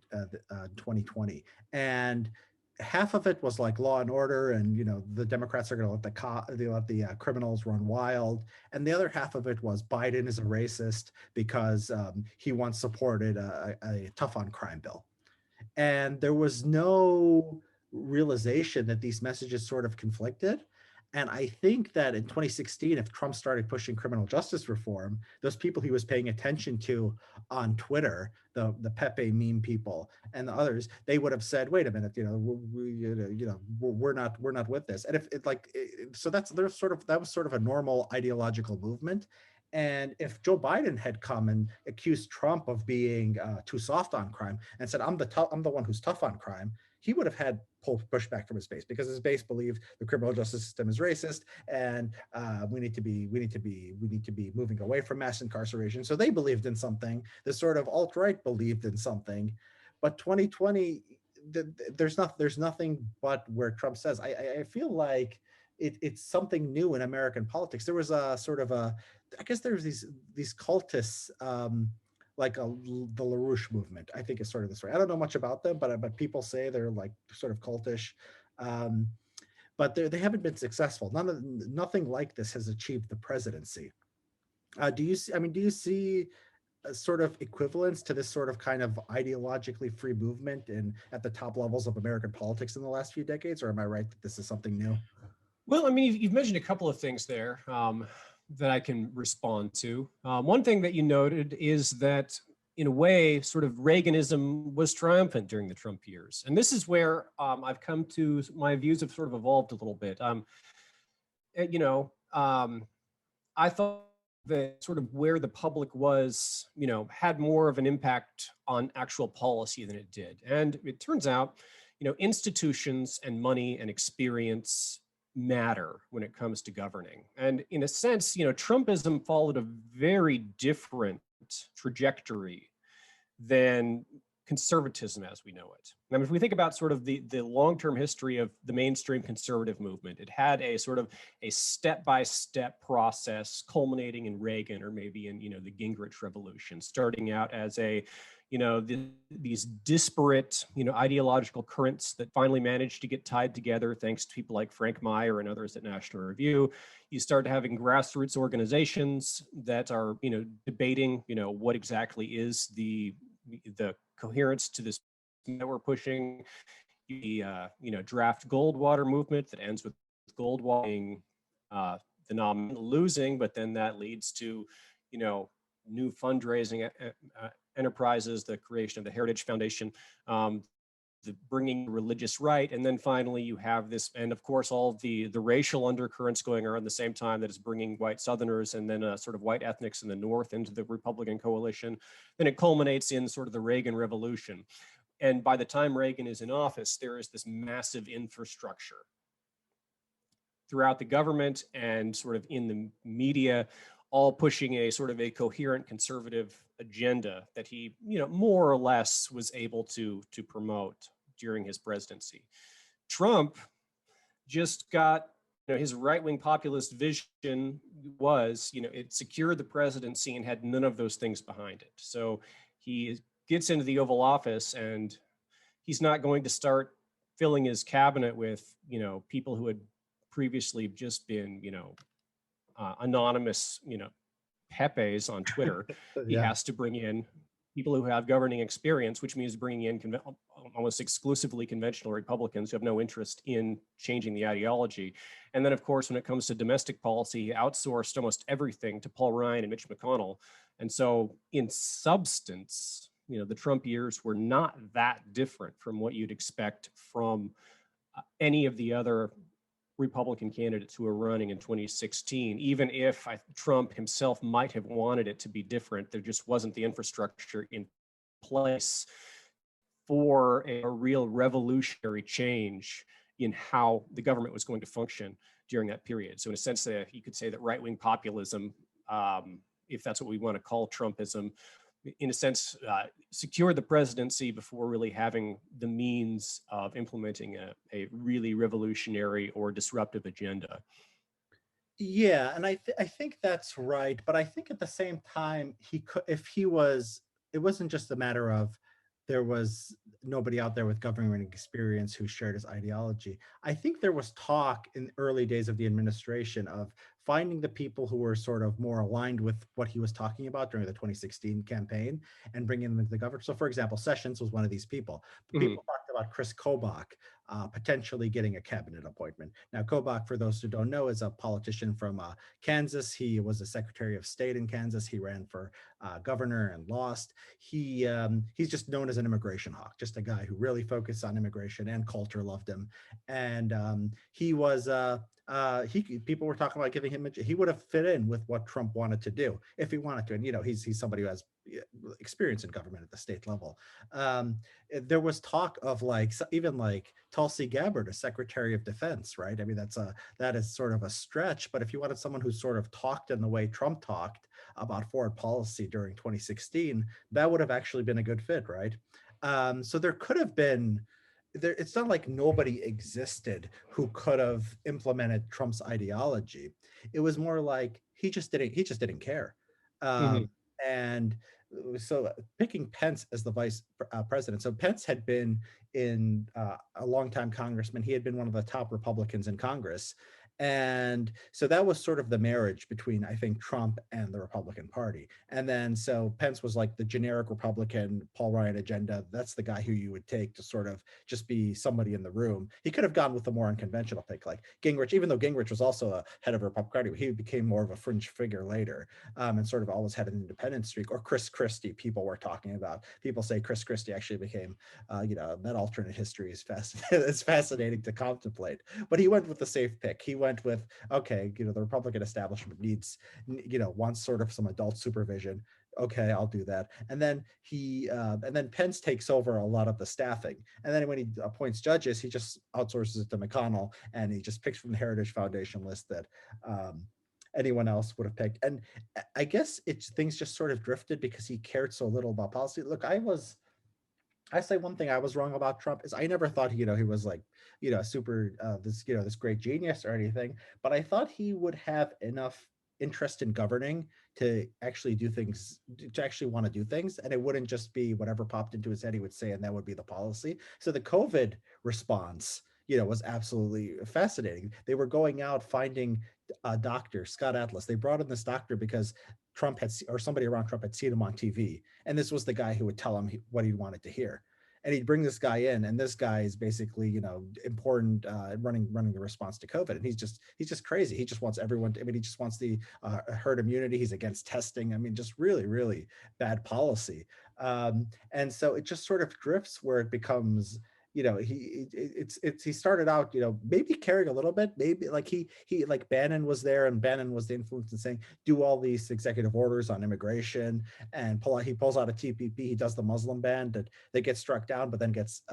2020, and half of it was like law and order, and the Democrats are going to let the criminals run wild, and the other half of it was Biden is a racist because he once supported a tough on crime bill. And there was no realization that these messages sort of conflicted. And I think that in 2016, if Trump started pushing criminal justice reform, those people he was paying attention to on Twitter, the Pepe meme people and the others, they would have said, "Wait a minute, we're not with this." And so that was sort of a normal ideological movement. And if Joe Biden had come and accused Trump of being too soft on crime and said, I'm the one who's tough on crime," he would have had pushback from his base, because his base believed the criminal justice system is racist, and we need to be moving away from mass incarceration. So they believed in something. The sort of alt-right believed in something, but 2020, there's nothing but where Trump says. I feel like it's something new in American politics. There was a sort of I guess there's these cultists, like the LaRouche movement, I think is sort of this way. I don't know much about them, but people say they're like sort of cultish, but they haven't been successful. Nothing like this has achieved the presidency. Do you see a sort of equivalence to this sort of kind of ideologically free movement at the top levels of American politics in the last few decades, or am I right that this is something new? Well, I mean, you've mentioned a couple of things there that I can respond to. One thing that you noted is that, in a way, sort of Reaganism was triumphant during the Trump years. And this is where I've come to, my views have sort of evolved a little bit. I thought that sort of where the public was, had more of an impact on actual policy than it did. And it turns out, institutions and money and experience matter when it comes to governing. And in a sense, Trumpism followed a very different trajectory than conservatism as we know it. I mean, if we think about sort of the long-term history of the mainstream conservative movement, it had a sort of a step-by-step process culminating in Reagan, or maybe in, the Gingrich Revolution, starting out as these disparate, ideological currents that finally managed to get tied together thanks to people like Frank Meyer and others at National Review. You start having grassroots organizations that are, debating, what exactly is the coherence to this that we're pushing. The draft Goldwater movement that ends with Goldwater being the nominee losing, but then that leads to new fundraising enterprises, the creation of the Heritage Foundation, the bringing religious right, and then finally you have this, and of course all the racial undercurrents going on at the same time that is bringing white Southerners and then sort of white ethnics in the North into the Republican coalition. Then it culminates in sort of the Reagan Revolution. And by the time Reagan is in office, there is this massive infrastructure throughout the government and sort of in the media, all pushing a sort of a coherent conservative agenda that he, more or less was able to promote during his presidency. Trump just got, his right-wing populist vision was, it secured the presidency and had none of those things behind it. So he gets into the Oval Office and he's not going to start filling his cabinet with, people who had previously just been, anonymous, Pepes on Twitter. He has to bring in people who have governing experience, which means bringing in almost exclusively conventional Republicans who have no interest in changing the ideology. And then, of course, when it comes to domestic policy, he outsourced almost everything to Paul Ryan and Mitch McConnell. And so in substance, the Trump years were not that different from what you'd expect from any of the other Republican candidates who were running in 2016, even if Trump himself might have wanted it to be different. There just wasn't the infrastructure in place for a real revolutionary change in how the government was going to function during that period. So in a sense, you could say that right-wing populism, if that's what we want to call Trumpism, in a sense, secured the presidency before really having the means of implementing a really revolutionary or disruptive agenda. Yeah, and I think that's right. But I think at the same time, he could, if he was, it wasn't just a matter of there was nobody out there with government experience who shared his ideology. I think there was talk in early days of the administration of finding the people who were sort of more aligned with what he was talking about during the 2016 campaign and bringing them into the government. So for example, Sessions was one of these people. People talked about Chris Kobach potentially getting a cabinet appointment. Now, Kobach, for those who don't know, is a politician from Kansas. He was a Secretary of State in Kansas. He ran for governor and lost. He's just known as an immigration hawk, just a guy who really focused on immigration, and Coulter loved him. And he was people were talking about giving him he would have fit in with what Trump wanted to do if he wanted to. And he's somebody who has experience in government at the state level. There was talk of even Tulsi Gabbard, a Secretary of Defense, right? I mean, that is sort of a stretch, but if you wanted someone who sort of talked in the way Trump talked about foreign policy during 2016, that would have actually been a good fit, right? So there could have been, it's not like nobody existed who could have implemented Trump's ideology. It was more like he just didn't care. And so picking Pence as the vice president. So Pence had been a longtime congressman. He had been one of the top Republicans in Congress. And so that was sort of the marriage between, I think, Trump and the Republican Party. And then so Pence was like the generic Republican Paul Ryan agenda. That's the guy who you would take to sort of just be somebody in the room. He could have gone with a more unconventional pick like Gingrich, even though Gingrich was also a head of a Republican Party. He became more of a fringe figure later, and sort of always had an independent streak. Or Chris Christie, people were talking about. People say Chris Christie actually became, that alternate history is it's fascinating to contemplate. But he went with the safe pick. He went with, okay, the Republican establishment wants sort of some adult supervision. okay, I'll do that. And then and then Pence takes over a lot of the staffing. And then when he appoints judges, he just outsources it to McConnell, and he just picks from the Heritage Foundation list that um, anyone else would have picked. And I guess things just sort of drifted because he cared so little about policy. Look, I say one thing I was wrong about Trump is I never thought he was like super this this great genius or anything, but I thought he would have enough interest in governing to actually do things, to actually want to do things, and it wouldn't just be whatever popped into his head he would say, and that would be the policy. So the COVID response, was absolutely fascinating. They were going out finding a doctor, Scott Atlas. They brought in this doctor because Trump had, or somebody around Trump had seen him on TV, and this was the guy who would tell him what he wanted to hear. And he'd bring this guy in, and this guy is basically, important, running the response to COVID. And he's just crazy. He just wants everyone. He just wants the herd immunity. He's against testing. I mean, just really, really bad policy. And so it just sort of drifts where it becomes, he started out, maybe caring a little bit, maybe like he like Bannon was there, and Bannon was the influence in saying do all these executive orders on immigration, and he pulls out a TPP. He does the Muslim ban that gets struck down, but then gets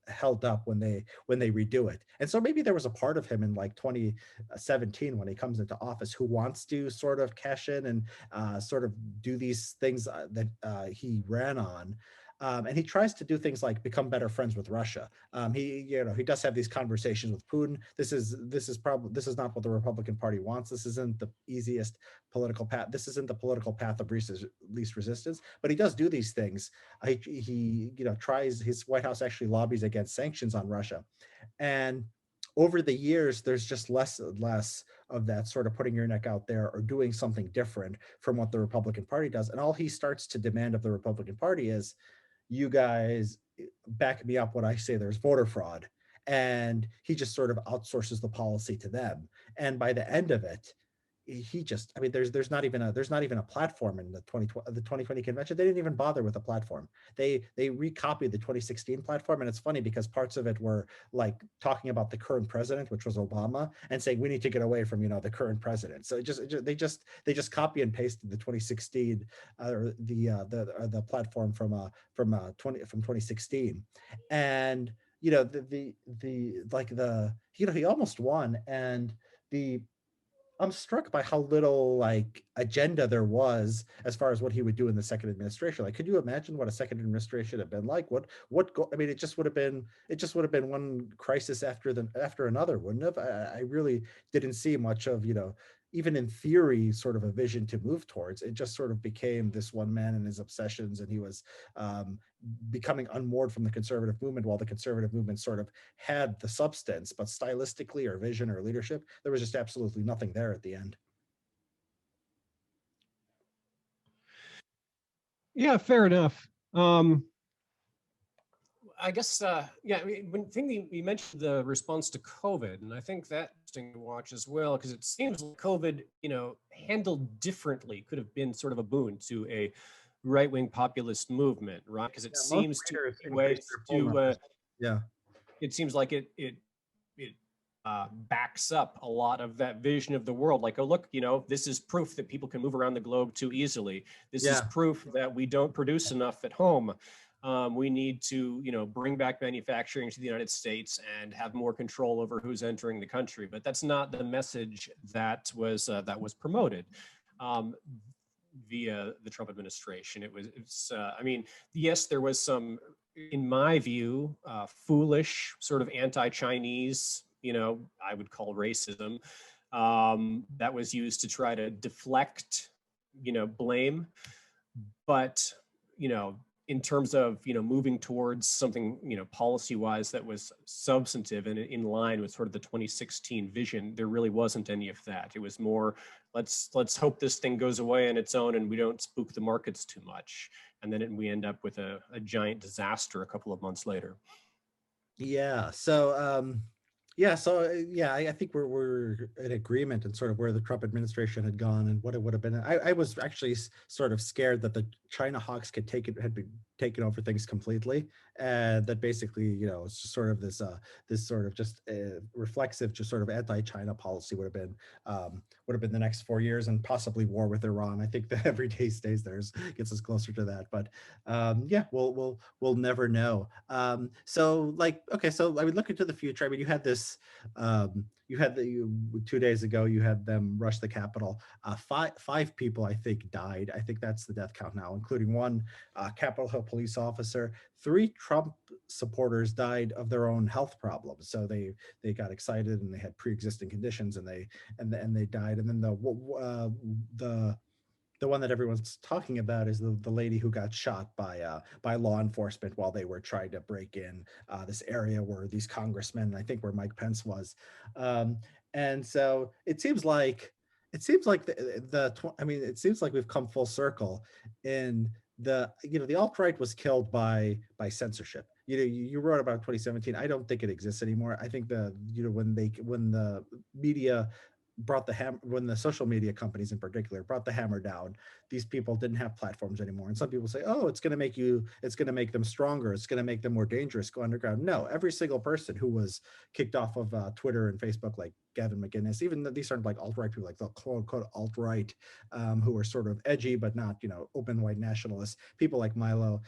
held up when they redo it. And so maybe there was a part of him in like 2017 when he comes into office who wants to sort of cash in and sort of do these things that he ran on. And he tries to do things like become better friends with Russia. He does have these conversations with Putin. This is not what the Republican Party wants. This isn't the easiest political path. This isn't the political path of least resistance. But he does do these things. He tries. His White House actually lobbies against sanctions on Russia, and over the years, there's just less and less of that sort of putting your neck out there or doing something different from what the Republican Party does. And all he starts to demand of the Republican Party is, you guys back me up when I say there's voter fraud. And he just sort of outsources the policy to them. And by the end of it, there's not even a platform in the 2020 convention. They didn't even bother with a platform. They recopied the 2016 platform, and it's funny because parts of it were like talking about the current president, which was Obama, and saying we need to get away from the current president. So they just copy and pasted the 2016 or the platform from 2016, and he almost won. And the I'm struck by how little like agenda there was as far as what he would do in the second administration. Like, could you imagine what a second administration had been like? It just would have been one crisis after another, wouldn't have? I really didn't see much of, even in theory, sort of a vision to move towards. It just sort of became this one man and his obsessions, and he was becoming unmoored from the conservative movement, while the conservative movement sort of had the substance, but stylistically or vision or leadership, there was just absolutely nothing there at the end. Yeah, fair enough. I guess, yeah, when you mentioned the response to COVID, and I think that's interesting to watch as well, because it seems like COVID, handled differently could have been sort of a boon to a right-wing populist movement, right? Because it seems to ways to, yeah, it seems like it backs up a lot of that vision of the world. Like, oh, look, this is proof that people can move around the globe too easily. This is proof that we don't produce enough at home. We need to, bring back manufacturing to the United States and have more control over who's entering the country. But that's not the message that was promoted via the Trump administration. Yes, there was some, in my view, foolish sort of anti-Chinese, I would call racism, that was used to try to deflect, blame. But, in terms of, moving towards something, policy-wise that was substantive and in line with sort of the 2016 vision, there really wasn't any of that. It was more, let's hope this thing goes away on its own and we don't spook the markets too much. And then we end up with a giant disaster a couple of months later. Yeah. So, I think we're in agreement in sort of where the Trump administration had gone and what it would have been. I was actually sort of scared that the China hawks could take it, taken over things completely, and that basically, it's just sort of this sort of just reflexive, just sort of anti-China policy would have been the next 4 years, and possibly war with Iran. I think that every day stays there gets us closer to that, but yeah, we'll never know. So like, okay, so I mean, look into the future. I mean, you had this. You 2 days ago, you had them rush the Capitol. Five people, I think, died. I think that's the death count now, including one Capitol Hill police officer. 3 Trump supporters died of their own health problems. So they got excited and they had pre-existing conditions, and they died. And then the one that everyone's talking about is the lady who got shot by law enforcement while they were trying to break in this area where these congressmen, I think where Mike Pence was, and so it seems like we've come full circle in the alt-right was killed by censorship. You wrote about 2017. I don't think it exists anymore. I think when the media brought the hammer, when the social media companies in particular brought the hammer down, these people didn't have platforms anymore. And some people say, oh, it's going to make them stronger, it's going to make them more dangerous, go underground. No, every single person who was kicked off of Twitter and Facebook, like Gavin McInnes, even though these aren't like alt-right people, like the quote unquote alt-right, who are sort of edgy but not open white nationalists, people like Milo,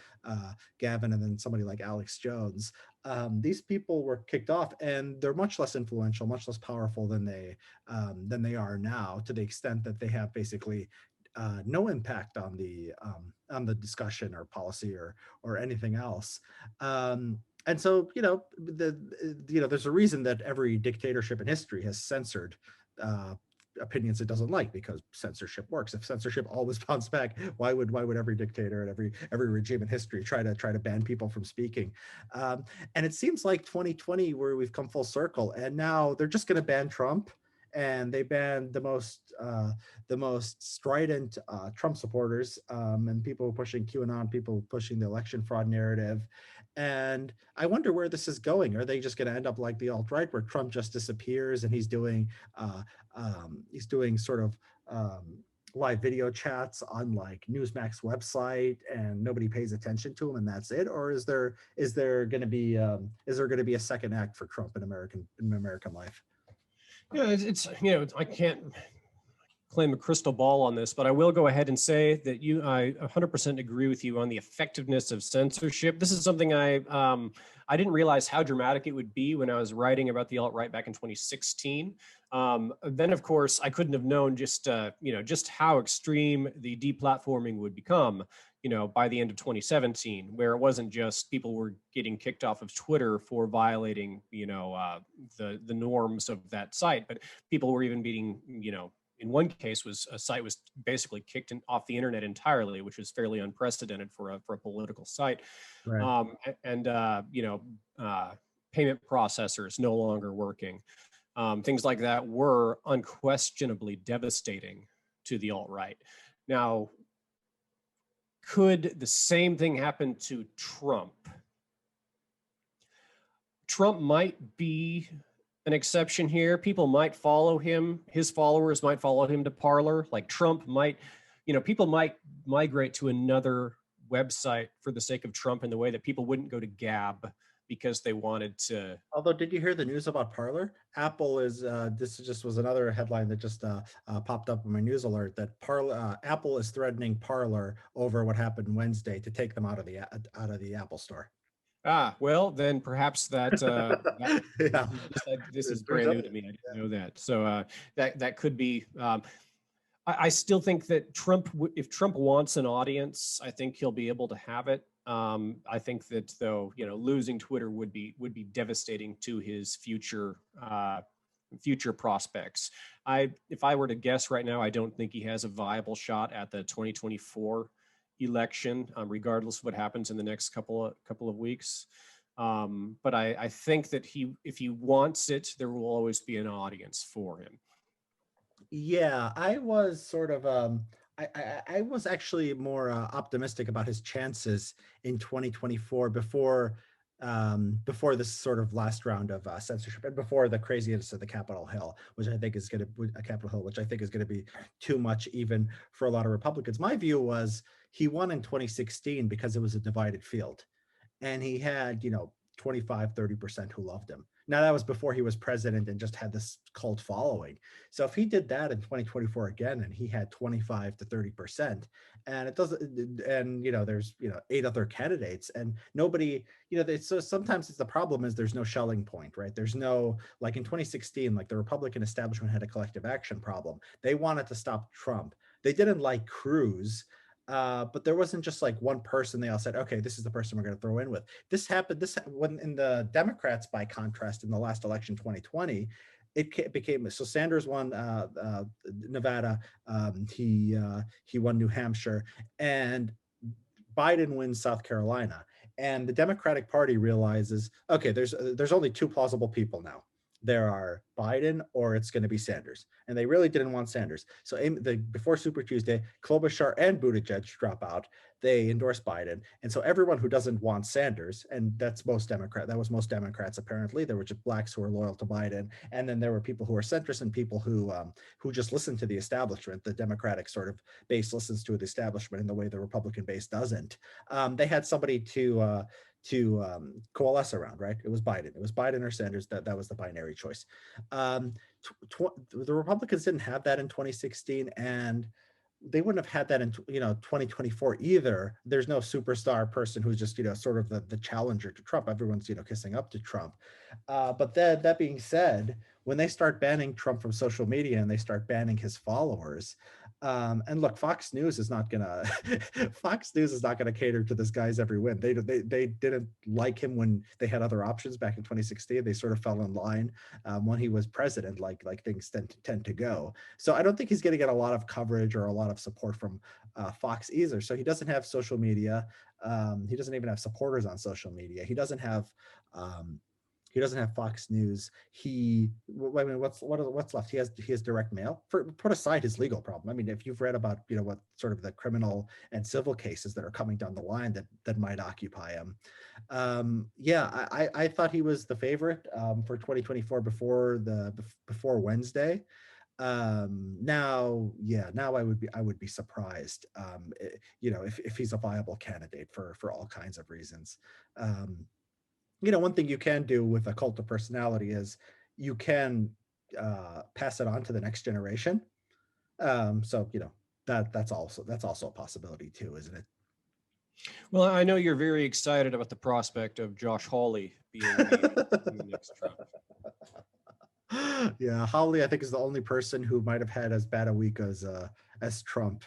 Gavin, and then somebody like Alex Jones. These people were kicked off, and they're much less influential, much less powerful than they are now, to the extent that they have basically no impact on the discussion or policy or anything else. And so, there's a reason that every dictatorship in history has censored opinions it doesn't like, because censorship works. If censorship always bounced back, why would every dictator and every regime in history try to ban people from speaking? And it seems like 2020, where we've come full circle, and now they're just going to ban Trump, and they banned the most strident Trump supporters, and people pushing QAnon, people pushing the election fraud narrative. And I wonder where this is going. Are they just going to end up like the alt-right, where Trump just disappears and he's doing sort of live video chats on like Newsmax website, and nobody pays attention to him, and that's it? Or is there going to be a second act for Trump in American life? Yeah, it's I can't claim a crystal ball on this, but I will go ahead and say that I 100% agree with you on the effectiveness of censorship. This is something I didn't realize how dramatic it would be when I was writing about the alt-right back in 2016. Then, of course, I couldn't have known just how extreme the deplatforming would become, by the end of 2017, where it wasn't just people were getting kicked off of Twitter for violating, the norms of that site, but people were even being, in one case a site was basically kicked off the internet entirely, which was fairly unprecedented for a political site. Right. Payment processors no longer working. Things like that were unquestionably devastating to the alt-right. Now, could the same thing happen to Trump? Trump might be an exception here. People might follow him. His followers might follow him to Parler. Like Trump might, people might migrate to another website for the sake of Trump, in the way that people wouldn't go to Gab because they wanted to. Although, did you hear the news about Parler? Apple is, this just was another headline that just popped up in my news alert, that Apple is threatening Parler over what happened Wednesday to take them out of the Apple Store. Well, then perhaps that, Yeah. this is brand new to me. I didn't know that. So that could be. I still think that if Trump wants an audience, I think he'll be able to have it. I think that, though, losing Twitter would be devastating to his future prospects. If I were to guess right now, I don't think he has a viable shot at the 2024 election, regardless of what happens in the next couple of weeks. But I think that if he wants it, there will always be an audience for him. Yeah, I was sort of I was actually more optimistic about his chances in 2024 before before this sort of last round of censorship and before the craziness of the Capitol Hill, which I think is going to Capitol Hill, which I think is going to be too much even for a lot of Republicans. My view was he won in 2016 because it was a divided field, and he had 25-30% who loved him. Now that was before he was president and just had this cult following. So if he did that in 2024 again and he had 25 to 30%, and it doesn't, and there's 8 other candidates and nobody, so sometimes it's the problem is there's no Schelling point, right? There's no, like in 2016, like the Republican establishment had a collective action problem. They wanted to stop Trump. They didn't like Cruz. But there wasn't just like one person. They all said, okay, this is the person we're going to throw in with. This happened. When in the Democrats, by contrast, in the last election, 2020, it became so Sanders won Nevada. He won New Hampshire, and Biden wins South Carolina. And the Democratic Party realizes, okay, there's only two plausible people now. There are Biden or it's going to be Sanders. And they really didn't want Sanders. So before Super Tuesday, Klobuchar and Buttigieg drop out. They endorse Biden. And so everyone who doesn't want Sanders, and that was most Democrats apparently, there were just blacks who were loyal to Biden. And then there were people who are centrist and people who just listen to the establishment. The Democratic sort of base listens to the establishment in the way the Republican base doesn't. They had somebody to coalesce around, right? It was Biden or Sanders. That was the binary choice. The Republicans didn't have that in 2016, and they wouldn't have had that in 2024 either. There's no superstar person who's just sort of the challenger to Trump. Everyone's kissing up to Trump. But that being said, when they start banning Trump from social media and they start banning his followers, and look, Fox News is not gonna cater to this guy's every win. They didn't like him when they had other options back in 2016. They sort of fell in line when he was president, like things tend to go. So I don't think he's going to get a lot of coverage or a lot of support from Fox either. So he doesn't have social media. He doesn't even have supporters on social media. He doesn't have Fox News. What's left? He has direct mail. Put aside his legal problem. I mean, if you've read about what sort of the criminal and civil cases that are coming down the line that might occupy him. I thought he was the favorite for 2024 before Wednesday. Now I would be surprised if he's a viable candidate for all kinds of reasons. One thing you can do with a cult of personality is you can pass it on to the next generation. That's also a possibility too, isn't it? Well, I know you're very excited about the prospect of Josh Hawley being the next Trump. Yeah, Hawley, I think, is the only person who might have had as bad a week as Trump.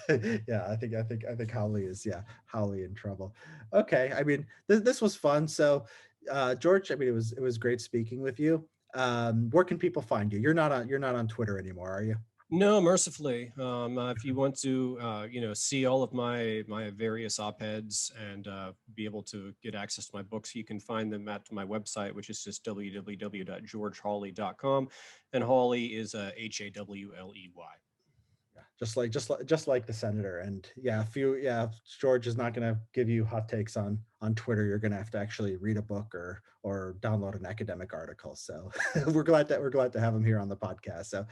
Yeah, I think Hawley is in trouble. Okay, I mean this was fun. So George, I mean it was great speaking with you. Where can people find you? You're not on Twitter anymore, are you? No, mercifully. If you want to, see all of my various op-eds and be able to get access to my books, you can find them at my website, which is just www.georgehawley.com. And Hawley is Hawley. Just like the senator. And if George is not going to give you hot takes on Twitter, you're going to have to actually read a book or download an academic article. So we're glad to have him here on the podcast. So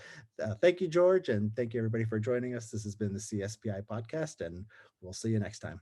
thank you, George, and thank you everybody for joining us. This has been the CSPI podcast, and we'll see you next time.